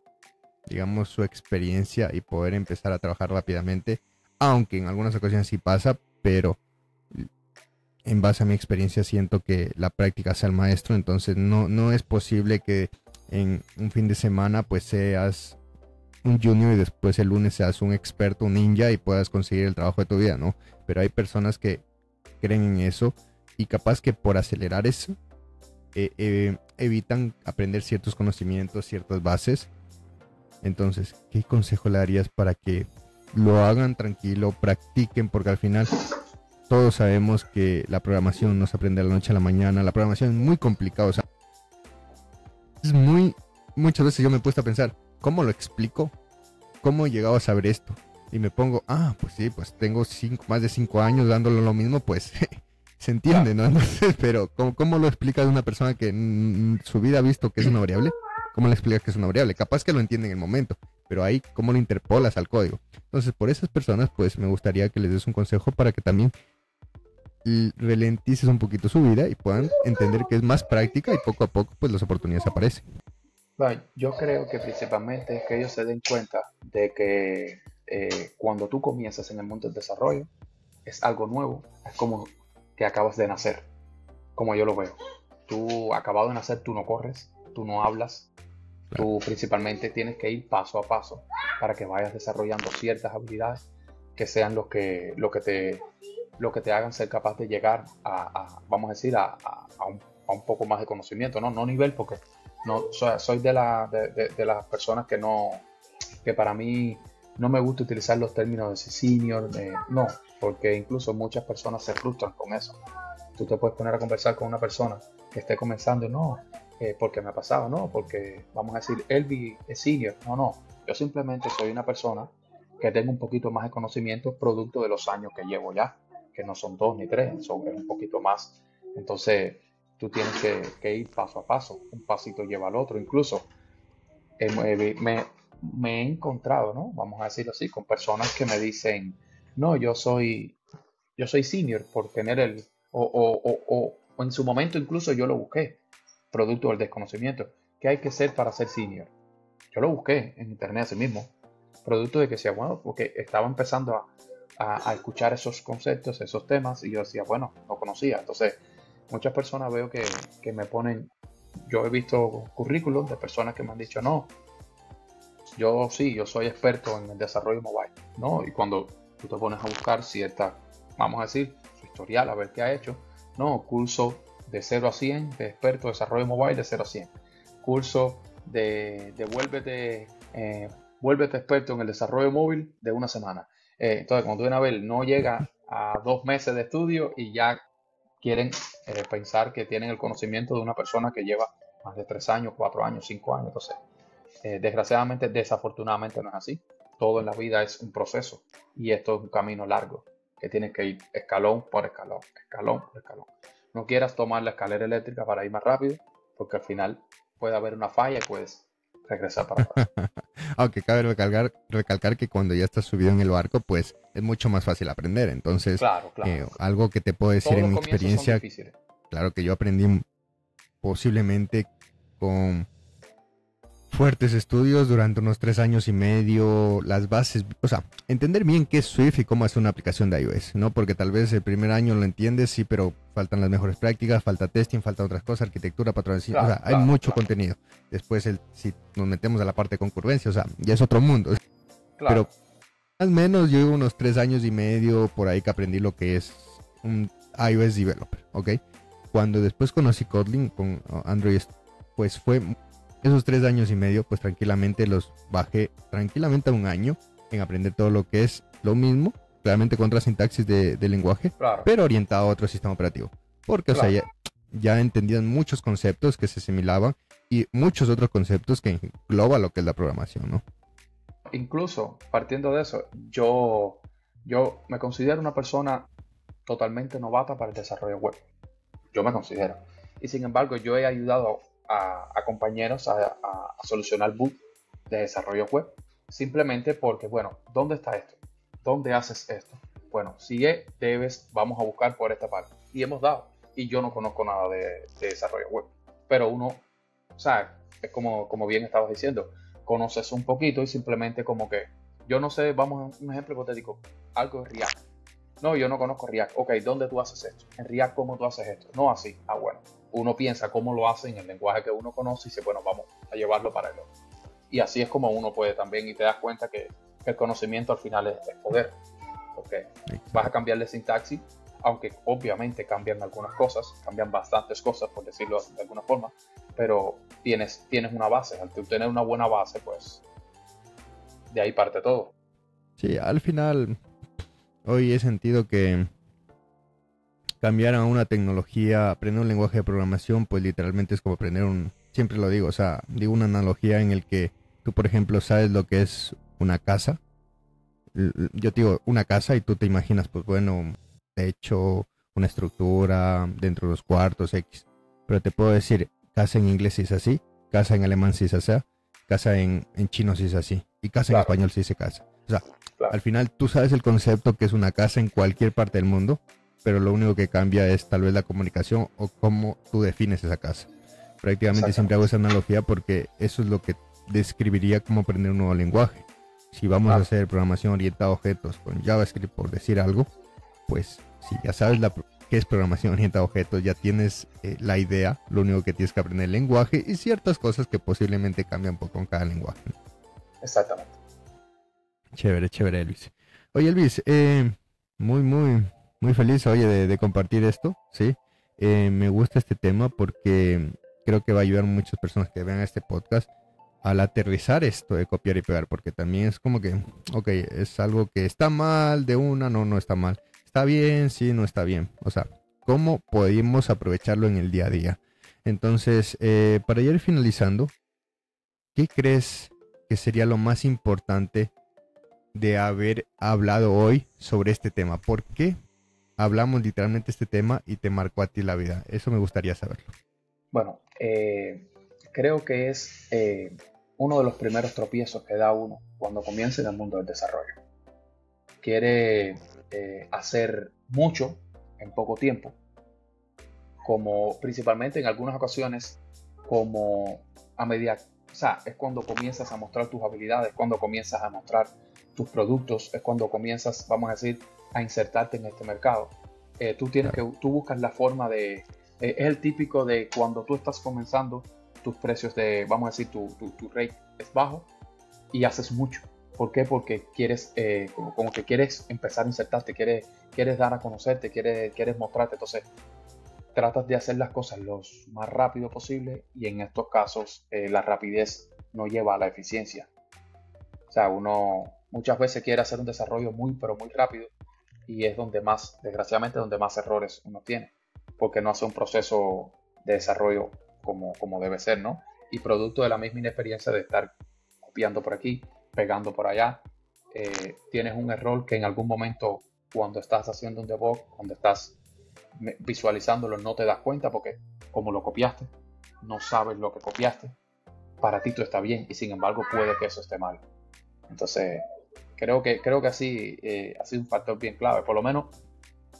digamos, su experiencia y poder empezar a trabajar rápidamente, aunque en algunas ocasiones sí pasa, pero en base a mi experiencia siento que la práctica sea el maestro, entonces no es posible que en un fin de semana pues seas un junior y después el lunes seas un experto, un ninja y puedas conseguir el trabajo de tu vida, ¿no? Pero hay personas que creen en eso y capaz que por acelerar eso evitan aprender ciertos conocimientos, ciertas bases. Entonces, ¿qué consejo le darías para que lo hagan tranquilo, practiquen? Porque al final todos sabemos que la programación no se aprende de la noche a la mañana. La programación es muy complicada. O sea, es muy... Muchas veces yo me he puesto a pensar, ¿cómo lo explico? ¿Cómo he llegado a saber esto? Y me pongo, pues sí, pues tengo más de 5 años dándole lo mismo, pues se entiende, Claro, ¿no? Entonces, pero ¿cómo lo explicas a una persona que en su vida ha visto que es una variable? ¿Cómo le explicas que es una variable? Capaz que lo entiende en el momento, pero ahí, ¿cómo lo interpolas al código? Entonces, por esas personas, pues me gustaría que les des un consejo para que también ralentices un poquito su vida y puedan entender que es más práctica y poco a poco, pues las oportunidades aparecen. bueno, yo creo que principalmente es que ellos se den cuenta de que cuando tú comienzas en el mundo del desarrollo es algo nuevo, es como que acabas de nacer, como yo lo veo. Tú acabado de nacer, tú no corres, tú no hablas, Claro, tú principalmente tienes que ir paso a paso para que vayas desarrollando ciertas habilidades que sean lo que te hagan ser capaz de llegar vamos a decir, a un poco más de conocimiento, ¿no? No nivel, porque no, soy de las personas que no, que para mí no me gusta utilizar los términos de senior, no, porque incluso muchas personas se frustran con eso. Tú te puedes poner a conversar con una persona que esté comenzando, no, porque me ha pasado, no, porque vamos a decir, Elvi es senior, no, yo simplemente soy una persona que tengo un poquito más de conocimiento producto de los años que llevo ya, que no son 2 ni 3, son un poquito más. Entonces, tú tienes que ir paso a paso, un pasito lleva al otro, incluso me he encontrado, ¿no? Vamos a decirlo así, con personas que me dicen, no, yo soy senior por tener o en su momento incluso yo lo busqué, producto del desconocimiento. ¿Qué hay que ser para ser senior? Yo lo busqué en internet así mismo, producto de que decía, bueno, porque estaba empezando a escuchar esos conceptos, esos temas, y yo decía, bueno, no conocía. Entonces, muchas personas veo que me ponen, yo he visto currículos de personas que me han dicho, no, yo sí, yo soy experto en el desarrollo mobile, ¿no? Y cuando tú te pones a buscar cierta, vamos a decir, su historial, a ver qué ha hecho. No, curso de 0 a 100 de experto de desarrollo mobile de 0 a 100. Curso de vuélvete experto en el desarrollo móvil de una semana. Entonces, cuando tú vienes a ver, no llega a 2 meses de estudio y ya quieren pensar que tienen el conocimiento de una persona que lleva más de 3 años, 4 años, 5 años. Entonces, desgraciadamente, desafortunadamente no es así. Todo en la vida es un proceso y esto es un camino largo que tienes que ir escalón por escalón, escalón por escalón. No quieras tomar la escalera eléctrica para ir más rápido, porque al final puede haber una falla y puedes regresar para atrás. Aunque cabe recalcar que cuando ya estás subido en el barco, pues es mucho más fácil aprender. Entonces, Claro, claro. algo que te puedo decir Todos en los mi comienzos son experiencia, difíciles. claro que yo aprendí posiblemente con fuertes estudios durante unos 3 años y medio, las bases, o sea, entender bien qué es Swift y cómo hacer una aplicación de iOS, ¿no? Porque tal vez el primer año lo entiendes, sí, pero faltan las mejores prácticas, falta testing, falta otras cosas, arquitectura, patronización, o Claro, sea, hay mucho claro, contenido. Después, si nos metemos a la parte de concurrencia, o sea, ya es otro mundo. Pero claro. más o menos yo llevo unos 3 años y medio por ahí que aprendí lo que es un iOS developer, ¿ok? Cuando después conocí Kotlin con Android, pues fue esos 3 años y medio, pues tranquilamente los bajé tranquilamente a un año en aprender todo lo que es lo mismo, claramente con otra sintaxis de lenguaje, Claro, pero orientado a otro sistema operativo. Porque, o sea, claro. ya entendían muchos conceptos que se asimilaban y muchos otros conceptos que engloba lo que es la programación, ¿no? Incluso partiendo de eso, yo me considero una persona totalmente novata para el desarrollo web. Yo me considero. Y sin embargo, yo he ayudado a compañeros a solucionar bugs de desarrollo web. Simplemente porque, bueno, ¿dónde está esto? ¿Dónde haces esto? Bueno, sigue, debes, vamos a buscar por esta parte. Y hemos dado. Y yo no conozco nada de desarrollo web. Pero uno, o sea, es como bien estabas diciendo, conoces un poquito y simplemente como que, yo no sé, vamos a un ejemplo hipotético, algo de React. No, yo no conozco React. Ok, ¿dónde tú haces esto? En React, ¿cómo tú haces esto? No así. Ah, bueno. Uno piensa cómo lo hace en el lenguaje que uno conoce y dice, bueno, vamos a llevarlo para el otro. Y así es como uno puede también, y te das cuenta que el conocimiento al final es poder. Porque vas a cambiar de sintaxis, aunque obviamente cambian algunas cosas, cambian bastantes cosas, por decirlo de alguna forma, pero tienes una base. Al tener una buena base, pues de ahí parte todo. Sí, al final, hoy he sentido que cambiar a una tecnología, aprender un lenguaje de programación, pues literalmente es como aprender siempre lo digo, o sea, digo una analogía en el que tú, por ejemplo, sabes lo que es una casa. Yo te digo una casa y tú te imaginas, pues bueno, un techo, una estructura dentro de los cuartos, X. Pero te puedo decir, casa en inglés sí es así, casa en alemán sí es así, casa en chino sí es así, y casa en Claro, español sí se casa. O sea, claro, al final tú sabes el concepto que es una casa en cualquier parte del mundo, pero lo único que cambia es tal vez la comunicación o cómo tú defines esa casa. Prácticamente siempre hago exactamente. esa analogía porque eso es lo que describiría cómo aprender un nuevo lenguaje. Si vamos a Claro, hacer programación orientada a objetos con JavaScript, por decir algo, pues si ya sabes qué es programación orientada a objetos, ya tienes la idea, lo único que tienes que aprender es el lenguaje y ciertas cosas que posiblemente cambian un poco con cada lenguaje, ¿no? exactamente. Chévere, chévere, Elvis. Oye, Elvis, muy, muy, muy feliz, oye, de compartir esto, ¿sí? Me gusta este tema porque creo que va a ayudar a muchas personas que vean este podcast al aterrizar esto de copiar y pegar, porque también es como que, ok, es algo que está mal de una, no, no está mal. Está bien, sí, no está bien. O sea, ¿cómo podemos aprovecharlo en el día a día? Entonces, para ir finalizando, ¿qué crees que sería lo más importante de haber hablado hoy sobre este tema? ¿Por qué hablamos literalmente este tema y te marcó a ti la vida? Eso me gustaría saberlo. Bueno, creo que es uno de los primeros tropiezos que da uno cuando comienza en el mundo del desarrollo. Quiere hacer mucho en poco tiempo, como principalmente en algunas ocasiones, como a medida, o sea, es cuando comienzas a mostrar tus habilidades, cuando comienzas a mostrar tus productos, es cuando comienzas, vamos a decir, a insertarte en este mercado. Claro, Tú buscas la forma de, es el típico de cuando tú estás comenzando, tus precios de, vamos a decir, tu rate es bajo y haces mucho. ¿Por qué? Porque quieres, como que quieres empezar a insertarte, quieres dar a conocerte, quieres mostrarte. Entonces, tratas de hacer las cosas lo más rápido posible y en estos casos la rapidez no lleva a la eficiencia. O sea, uno muchas veces quiere hacer un desarrollo muy, pero muy rápido y es donde más, desgraciadamente, donde más errores uno tiene, porque no hace un proceso de desarrollo como debe ser, ¿no? Y producto de la misma inexperiencia de estar copiando por aquí, pegando por allá, tienes un error que en algún momento, cuando estás haciendo un debug, cuando estás visualizándolo, no te das cuenta porque como lo copiaste, no sabes lo que copiaste, para ti todo está bien y sin embargo puede que eso esté mal. Entonces, creo que así ha sido un factor bien clave. Por lo menos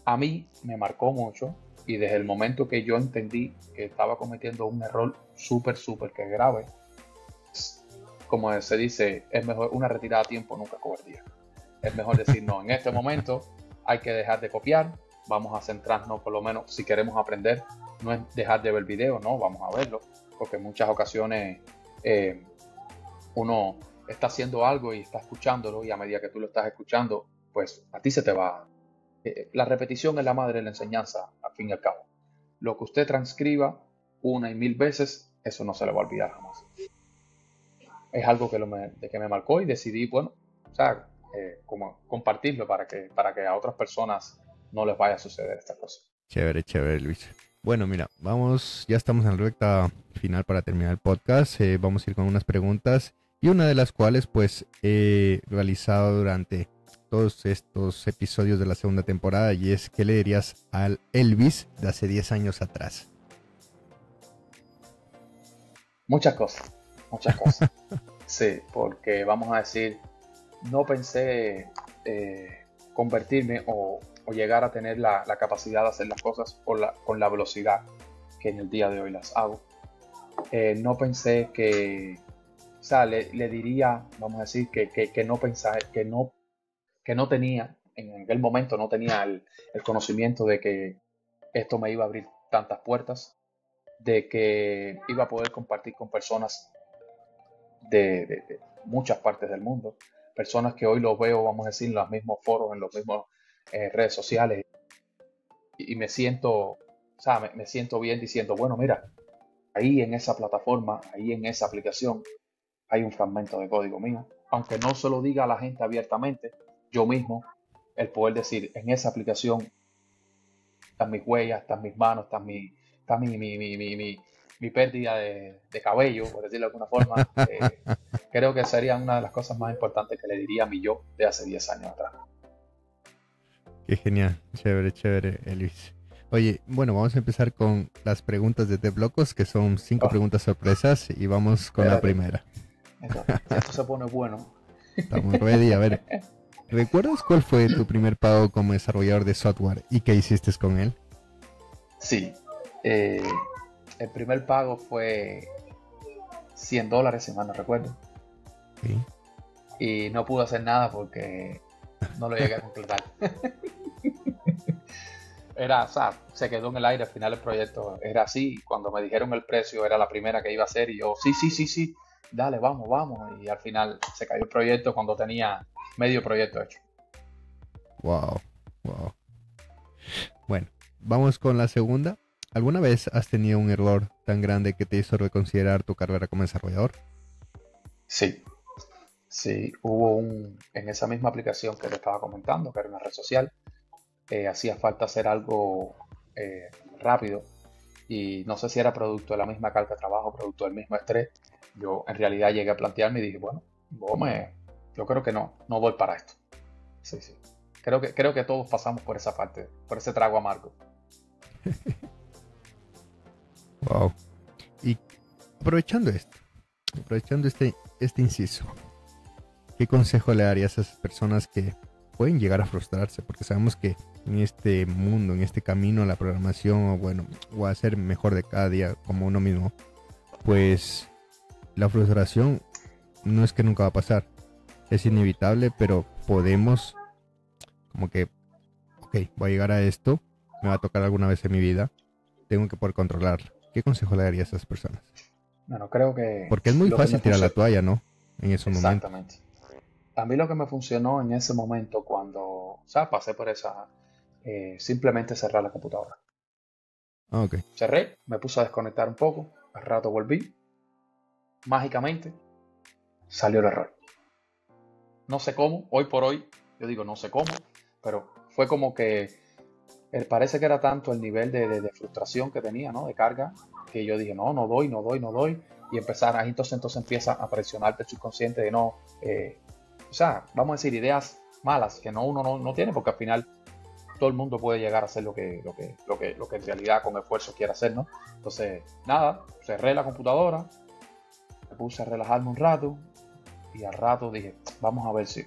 a mí me marcó mucho y desde el momento que yo entendí que estaba cometiendo un error súper que grave, como se dice, es mejor una retirada a tiempo, nunca cobardía. Es mejor decir, no, en este momento hay que dejar de copiar, vamos a centrarnos por lo menos si queremos aprender, no es dejar de ver video, no, vamos a verlo, porque en muchas ocasiones uno está haciendo algo y está escuchándolo y a medida que tú lo estás escuchando, pues a ti se te va. La repetición es la madre de la enseñanza, al fin y al cabo. Lo que usted transcriba una y mil veces, eso no se le va a olvidar jamás. Es algo que me marcó y decidí, bueno, o sea, como compartirlo para que a otras personas no les vaya a suceder esta cosa. Chévere, chévere, Luis. Bueno, mira, vamos, ya estamos en la recta final para terminar el podcast. Vamos a ir con unas preguntas y una de las cuales pues he realizado durante todos estos episodios de la segunda temporada y es ¿qué le dirías al Elvis de hace 10 años atrás? Muchas cosas, muchas cosas. Sí, porque vamos a decir, no pensé convertirme o llegar a tener la capacidad de hacer las cosas con la velocidad que en el día de hoy las hago. No pensé o sea, le diría, vamos a decir, que no pensaba, que no tenía, en aquel momento no tenía el conocimiento de que esto me iba a abrir tantas puertas, de que iba a poder compartir con personas de muchas partes del mundo, personas que hoy los veo, vamos a decir, en los mismos foros, en los mismos redes sociales, y me siento, o sea, me siento bien diciendo, bueno, mira, ahí en esa plataforma, ahí en esa aplicación, hay un fragmento de código mío, aunque no se lo diga a la gente abiertamente, yo mismo, el poder decir, en esa aplicación están mis huellas, están mis manos, está mi pérdida de cabello, por decirlo de alguna forma. Creo que sería una de las cosas más importantes que le diría a mi yo de hace 10 años atrás. Qué genial, chévere, chévere, Elvis. Oye, bueno, vamos a empezar con las preguntas de Deblocos, que son 5 preguntas sorpresas y vamos con la primera. Esto se pone bueno. Estamos ready, a ver. ¿Recuerdas cuál fue tu primer pago como desarrollador de software y qué hiciste con él? Sí, el primer pago fue $100, si mal no recuerdo. Sí. Y no pude hacer nada porque no lo llegué a completar. O sea, se quedó en el aire al final el proyecto. Era así, cuando me dijeron el precio era la primera que iba a hacer y yo, sí, dale, vamos. Y al final se cayó el proyecto cuando tenía medio proyecto hecho. Wow. Bueno, vamos con la segunda. ¿Alguna vez has tenido un error tan grande que te hizo reconsiderar tu carrera como desarrollador? Sí, hubo en esa misma aplicación que te estaba comentando, que era una red social, hacía falta hacer algo rápido y no sé si era producto de la misma carga de trabajo, producto del mismo estrés. Yo en realidad llegué a plantearme y dije, bueno, yo creo que no voy para esto. Sí. Creo que todos pasamos por esa parte, por ese trago amargo. Wow. Y aprovechando este inciso, ¿qué consejo le darías a esas personas que pueden llegar a frustrarse? Porque sabemos que en este mundo, en este camino a la programación, o a ser mejor de cada día como uno mismo, pues la frustración no es que nunca va a pasar, es inevitable, pero podemos como que, ok, voy a llegar a esto, me va a tocar alguna vez en mi vida, tengo que poder controlarlo. ¿Qué consejo le daría a esas personas? Bueno, creo que Porque es muy fácil tirar la toalla, ¿no? En esos momentos. Exactamente. A mí lo que me funcionó en ese momento cuando, o sea, pasé por esa, simplemente cerrar la computadora. Ah, ok. Cerré, me puse a desconectar un poco, al rato volví, mágicamente salió el error. No sé cómo, hoy por hoy, yo digo no sé cómo, pero fue como que parece que era tanto el nivel de frustración que tenía, ¿no? De carga, que yo dije, no, no doy, no doy, no doy. Y empezar, ahí entonces empieza a presionarte el subconsciente de no, o sea, vamos a decir ideas malas que uno no tiene, porque al final todo el mundo puede llegar a hacer lo que en realidad con esfuerzo quiere hacer, ¿no? Entonces, nada, cerré la computadora, me puse a relajarme un rato y al rato dije, vamos a ver si,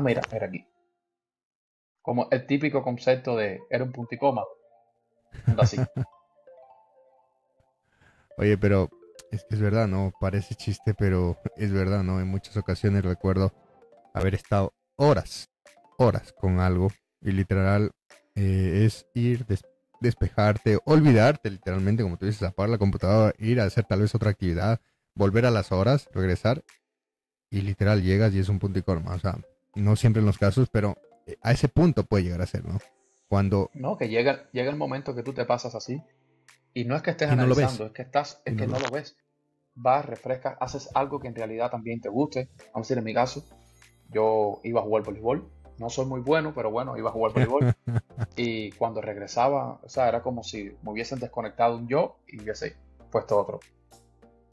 mira, era aquí. Como el típico concepto de, era un punto y coma, anda así. Oye, pero es que es verdad, ¿no? Parece chiste, pero es verdad, ¿no? En muchas ocasiones recuerdo haber estado horas con algo y literal es ir, despejarte, olvidarte literalmente, como tú dices, apagar la computadora, ir a hacer tal vez otra actividad, volver a las horas, regresar y literal llegas y es un punto y coma. O sea, no siempre en los casos, pero a ese punto puede llegar a ser, ¿no? Cuando No, que llega el momento que tú te pasas así y no es que estés y no lo ves, analizando, es y no que lo no ves. lo ves. Vas, refrescas, haces algo que en realidad también te guste. Vamos a decir, en mi caso, yo iba a jugar voleibol. No soy muy bueno, pero bueno, iba a jugar voleibol. Y cuando regresaba, o sea, era como si me hubiesen desconectado un yo y hubiese puesto otro.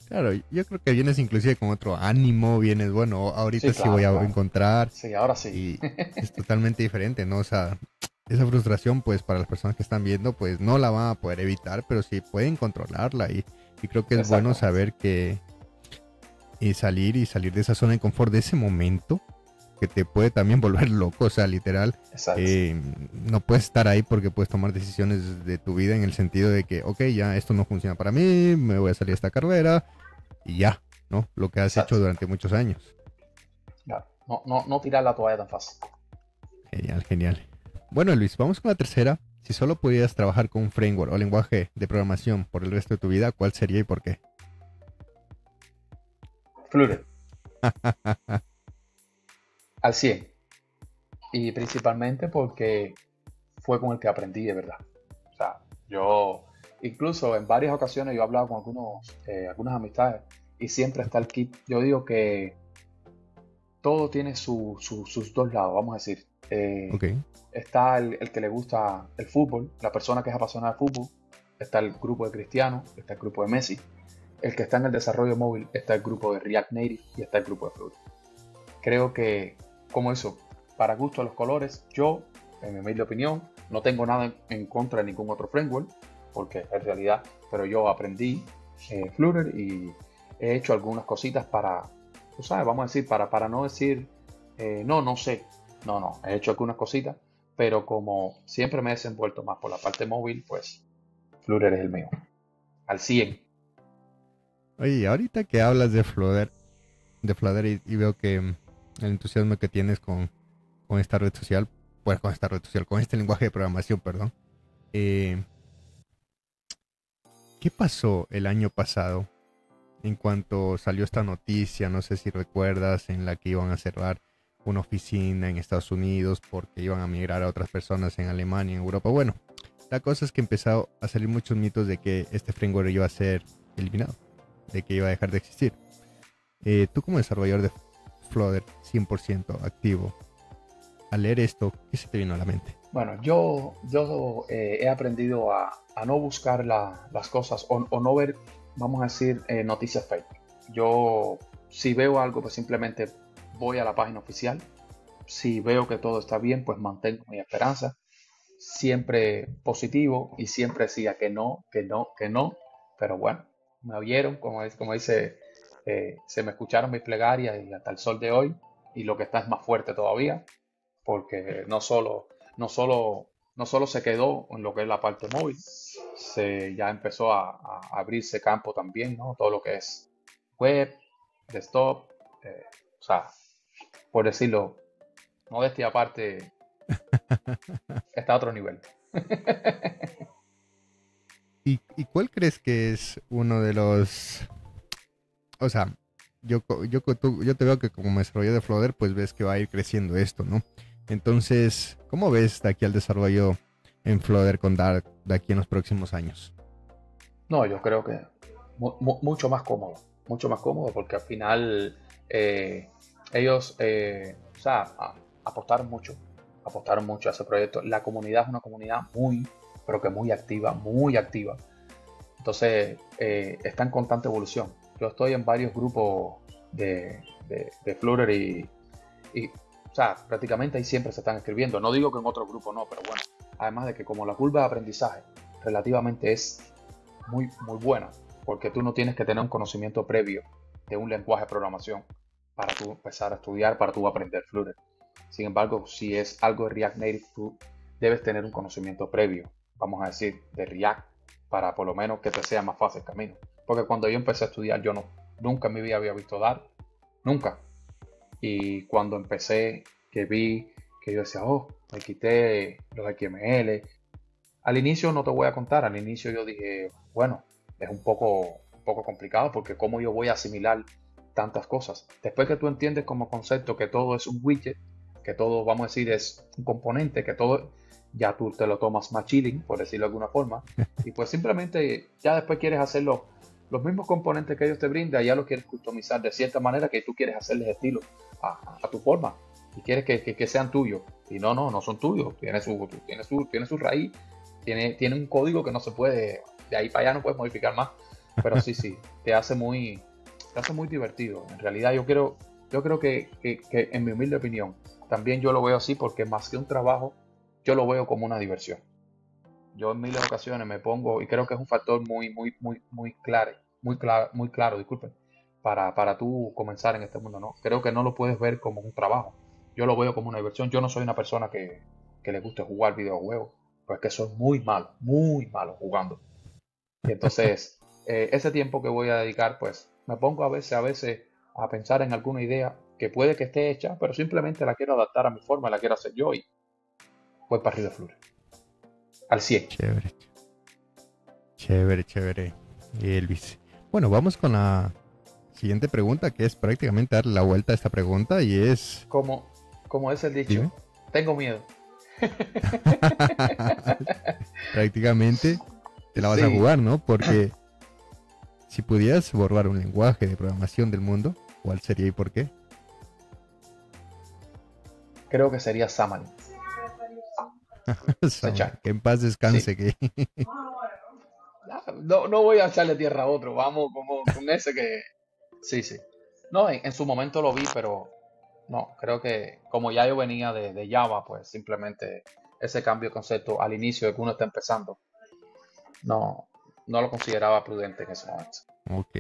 Claro, yo creo que vienes inclusive con otro ánimo, vienes, bueno, ahorita Sí, sí voy claro, a claro. encontrar Sí, ahora sí. y es totalmente diferente, ¿no? O sea, esa frustración, pues para las personas que están viendo, pues no la van a poder evitar, pero sí pueden controlarla y creo que es bueno Exactamente. saber que y salir de esa zona de confort, de ese momento que te puede también volver loco, o sea, literal, Exacto. eh, no puedes estar ahí porque puedes tomar decisiones de tu vida en el sentido de que, ok, ya esto no funciona para mí, me voy a salir de esta carrera y ya, ¿no? Lo que has hecho Exacto. durante muchos años. Claro. No, no, no tirar la toalla tan fácil. Genial, genial. Bueno, Luis, vamos con la tercera. Si solo pudieras trabajar con un framework o lenguaje de programación por el resto de tu vida, ¿cuál sería y por qué? Flutter, al 100. Y principalmente porque fue con el que aprendí de verdad. O sea, yo incluso en varias ocasiones yo he hablado con algunas amistades y siempre está el kit. Yo digo que todo tiene sus dos lados, vamos a decir. Ok, Está el que le gusta el fútbol, la persona que es apasionada del fútbol, está el grupo de Cristiano, está el grupo de Messi, el que está en el desarrollo móvil, está el grupo de React Native y está el grupo de Flutter. Creo que, como eso, para gusto de los colores, yo, en mi humilde opinión, no tengo nada en contra de ningún otro framework, porque en realidad, pero yo aprendí Flutter y he hecho algunas cositas para, tú sabes, vamos a decir, para no decir, no, no sé, no, he hecho algunas cositas, pero como siempre me he desenvuelto más por la parte móvil, pues Flutter es el mío, al 100. oye, ahorita que hablas de Flutter y veo que el entusiasmo que tienes con esta red social, bueno, con esta red social, con este lenguaje de programación, perdón, eh, ¿qué pasó el año pasado en cuanto salió esta noticia? No sé si recuerdas, en la que iban a cerrar una oficina en Estados Unidos porque iban a migrar a otras personas en Alemania, en Europa. Bueno, la cosa es que empezó a salir muchos mitos de que este framework iba a ser eliminado, de que iba a dejar de existir. Tú como desarrollador de Flutter 100% activo, al leer esto, ¿qué se te vino a la mente? Bueno, yo he aprendido a no buscar las cosas o no ver, vamos a decir, noticias fake. Yo, si veo algo, pues simplemente voy a la página oficial. Si veo que todo está bien, pues mantengo mi esperanza. Siempre positivo y siempre decía que no, que no, que no. Pero bueno, me oyeron, como dice, se me escucharon mis plegarias y hasta el sol de hoy. Y lo que está es más fuerte todavía porque no solo se quedó en lo que es la parte móvil, se ya empezó a abrirse campo también, ¿no? Todo lo que es web, desktop, o sea, por decirlo, modestia aparte, está a otro nivel. ¿Y cuál crees que es uno de los, o sea, yo te veo que como desarrollador de Flutter, pues ves que va a ir creciendo esto, ¿no? Entonces, ¿cómo ves de aquí al desarrollo en Flutter con Dart de aquí en los próximos años? No, yo creo que mucho más cómodo porque al final ellos, o sea, apostaron mucho a ese proyecto. La comunidad es una comunidad muy, pero que muy activa, muy activa. Entonces, está en constante evolución. Yo estoy en varios grupos de Flutter y, o sea, prácticamente ahí siempre se están escribiendo. No digo que en otro grupo no, pero bueno, además de que como la curva de aprendizaje relativamente es muy buena, porque tú no tienes que tener un conocimiento previo de un lenguaje de programación para tú empezar a estudiar, para tú aprender Flutter. Sin embargo, si es algo de React Native, tú debes tener un conocimiento previo, vamos a decir, de React, para por lo menos que te sea más fácil el camino. Porque cuando yo empecé a estudiar, yo nunca en mi vida había visto Dart, nunca. Y cuando empecé, que vi que yo decía, oh, me quité los XML. Al inicio no te voy a contar, al inicio yo dije, bueno, es un poco complicado porque cómo yo voy a asimilar tantas cosas. Después que tú entiendes como concepto que todo es un widget, que todo, vamos a decir, es un componente, que todo, ya tú te lo tomas más chilling, por decirlo de alguna forma, y pues simplemente ya después quieres hacerlo, los mismos componentes que ellos te brindan, ya los quieres customizar de cierta manera que tú quieres hacerles estilo a tu forma y quieres que sean tuyos. Y no son tuyos, tiene su raíz, tiene un código que no se puede, de ahí para allá no puedes modificar más. Pero sí, te hace muy divertido. En realidad yo creo que en mi humilde opinión, también yo lo veo así porque más que un trabajo, yo lo veo como una diversión. Yo en miles de ocasiones me pongo, y creo que es un factor muy claro, disculpen, para tú comenzar en este mundo, ¿no? Creo que no lo puedes ver como un trabajo. Yo lo veo como una diversión. Yo no soy una persona que le guste jugar videojuegos, pues que soy muy malo jugando. Y entonces, ese tiempo que voy a dedicar, pues me pongo a veces a pensar en alguna idea que puede que esté hecha, pero simplemente la quiero adaptar a mi forma, la quiero hacer yo y voy para arriba de Flores. Al 100. Chévere, chévere, chévere, Elvis. Bueno, vamos con la siguiente pregunta, que es prácticamente darle la vuelta a esta pregunta y es... Como es el dicho, Dime. tengo miedo. Prácticamente te la vas a Sí, jugar, ¿no? Porque si pudieras borrar un lenguaje de programación del mundo, ¿cuál sería y por qué? creo que sería Xamarin. Samar, Sechan. que en paz Sí. descanse, que... No voy a echarle tierra a otro, vamos con ese que... Sí. No, en su momento lo vi, pero no, creo que como ya yo venía de Java, pues simplemente ese cambio de concepto al inicio de que uno está empezando, no, no lo consideraba prudente en ese momento. Ok,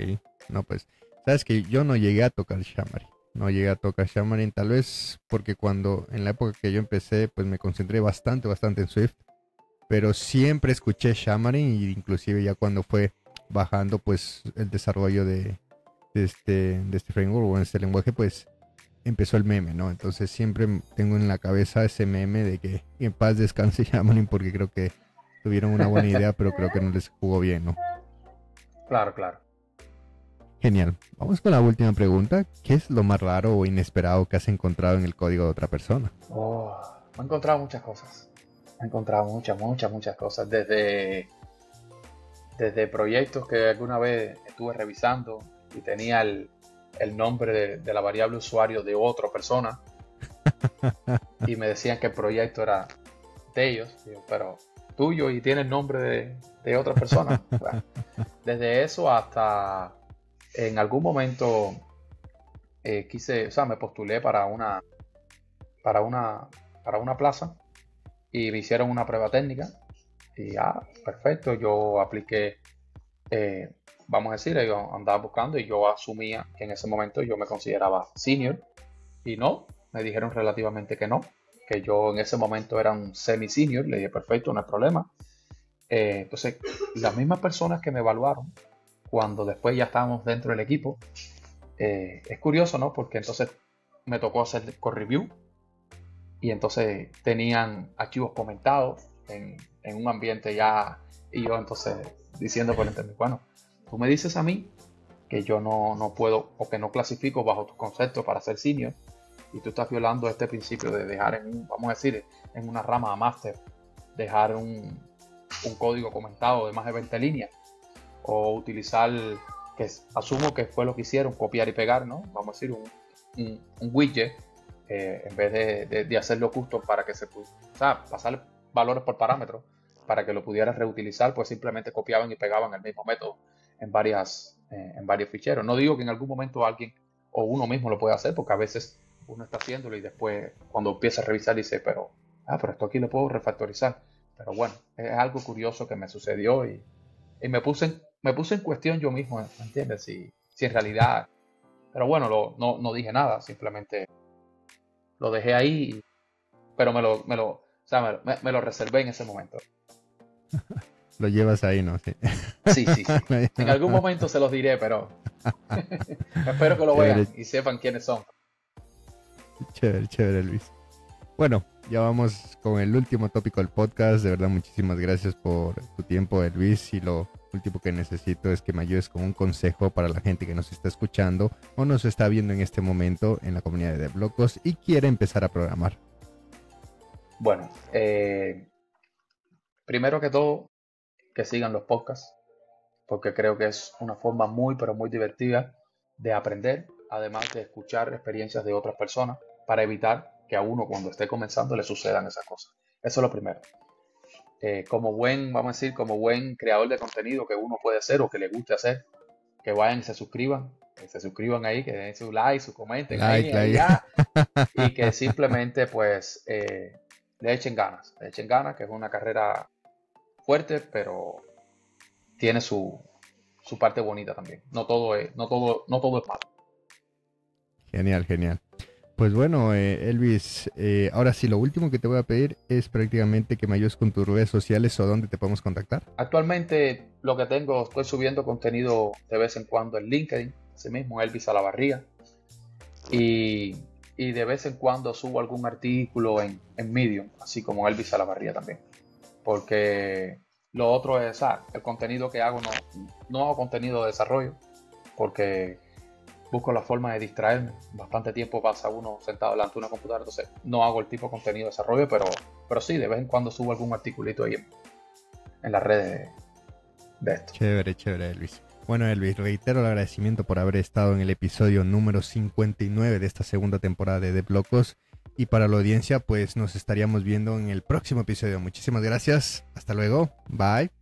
no pues, sabes que yo no llegué a tocar Xamarin, no llegué a tocar Xamarin, tal vez porque cuando, en la época que yo empecé, pues me concentré bastante en Swift, pero siempre escuché Xamarin y inclusive ya cuando fue bajando pues el desarrollo de este framework o en este lenguaje, pues empezó el meme, ¿no? Entonces siempre tengo en la cabeza ese meme de que en paz descanse Xamarin porque creo que tuvieron una buena idea, pero creo que no les jugó bien, ¿no? Claro. Genial. Vamos con la última pregunta. ¿Qué es lo más raro o inesperado que has encontrado en el código de otra persona? Oh, me he encontrado muchas cosas. Me he encontrado muchas cosas. Desde proyectos que alguna vez estuve revisando y tenía el nombre de la variable usuario de otra persona y me decían que el proyecto era de ellos, digo, pero tuyo y tiene el nombre de otra persona. Bueno, desde eso hasta en algún momento o sea, me postulé para una, para una plaza y me hicieron una prueba técnica y perfecto, yo apliqué, eh, vamos a decir, yo andaba buscando y yo asumía que en ese momento yo me consideraba senior y no, me dijeron relativamente que no, que yo en ese momento era un semi-senior, le dije perfecto, no hay problema. Entonces, las mismas personas que me evaluaron cuando después ya estábamos dentro del equipo, es curioso, ¿no? Porque entonces me tocó hacer core-review y entonces tenían archivos comentados en un ambiente ya, y yo entonces diciendo por entender, bueno, tú me dices a mí que yo no puedo o que no clasifico bajo tus conceptos para ser senior, y tú estás violando este principio de dejar vamos a decir, en una rama a máster, dejar un código comentado de más de 20 líneas, o utilizar, asumo que fue lo que hicieron, copiar y pegar, ¿no? Vamos a decir, un widget, en vez de hacerlo custom para que o sea, pasar valores por parámetros para que lo pudieras reutilizar, pues simplemente copiaban y pegaban el mismo método en varios ficheros. No digo que en algún momento alguien o uno mismo lo pueda hacer, porque a veces uno está haciéndolo y después cuando empieza a revisar dice, pero esto aquí lo puedo refactorizar. Pero bueno, es algo curioso que me sucedió y me puse en cuestión yo mismo, ¿me entiendes? Si en realidad, pero bueno, no dije nada, simplemente lo dejé ahí, pero o sea, me lo reservé en ese momento. Lo llevas ahí, ¿no? Sí. Sí. En algún momento se los diré, pero espero que lo vean y sepan quiénes son. Chévere, Luis. Bueno, ya vamos con el último tópico del podcast. De verdad, muchísimas gracias por tu tiempo, Luis. Y lo último que necesito es que me ayudes con un consejo para la gente que nos está escuchando o nos está viendo en este momento en la comunidad de Deblocos y quiere empezar a programar. Bueno, primero que todo, que sigan los podcasts, porque creo que es una forma muy, pero muy divertida de aprender, además de escuchar experiencias de otras personas, para evitar que a uno cuando esté comenzando le sucedan esas cosas. Eso es lo primero. Como buen creador de contenido que uno puede ser o que le guste hacer, que vayan y se suscriban ahí, que den su like, su comenten ahí, y que simplemente pues le echen ganas, que es una carrera fuerte, pero tiene su parte bonita también. No todo es malo. Genial. Pues bueno, Elvis, ahora sí, lo último que te voy a pedir es prácticamente que me ayudes con tus redes sociales o dónde te podemos contactar. Actualmente lo que estoy subiendo contenido de vez en cuando en LinkedIn, así mismo, Elvis Salavarría, y de vez en cuando subo algún artículo en Medium, así como Elvis Salavarría también, porque lo otro es, el contenido que hago, no hago contenido de desarrollo, porque busco la forma de distraerme. Bastante tiempo pasa uno sentado delante de una computadora, entonces no hago el tipo de contenido de desarrollo, pero sí, de vez en cuando subo algún articulito ahí en las redes de esto. Chévere, Elvis. Bueno, Elvis, reitero el agradecimiento por haber estado en el episodio número 59 de esta segunda temporada de Deblocos. Y para la audiencia, pues nos estaríamos viendo en el próximo episodio. Muchísimas gracias. Hasta luego. Bye.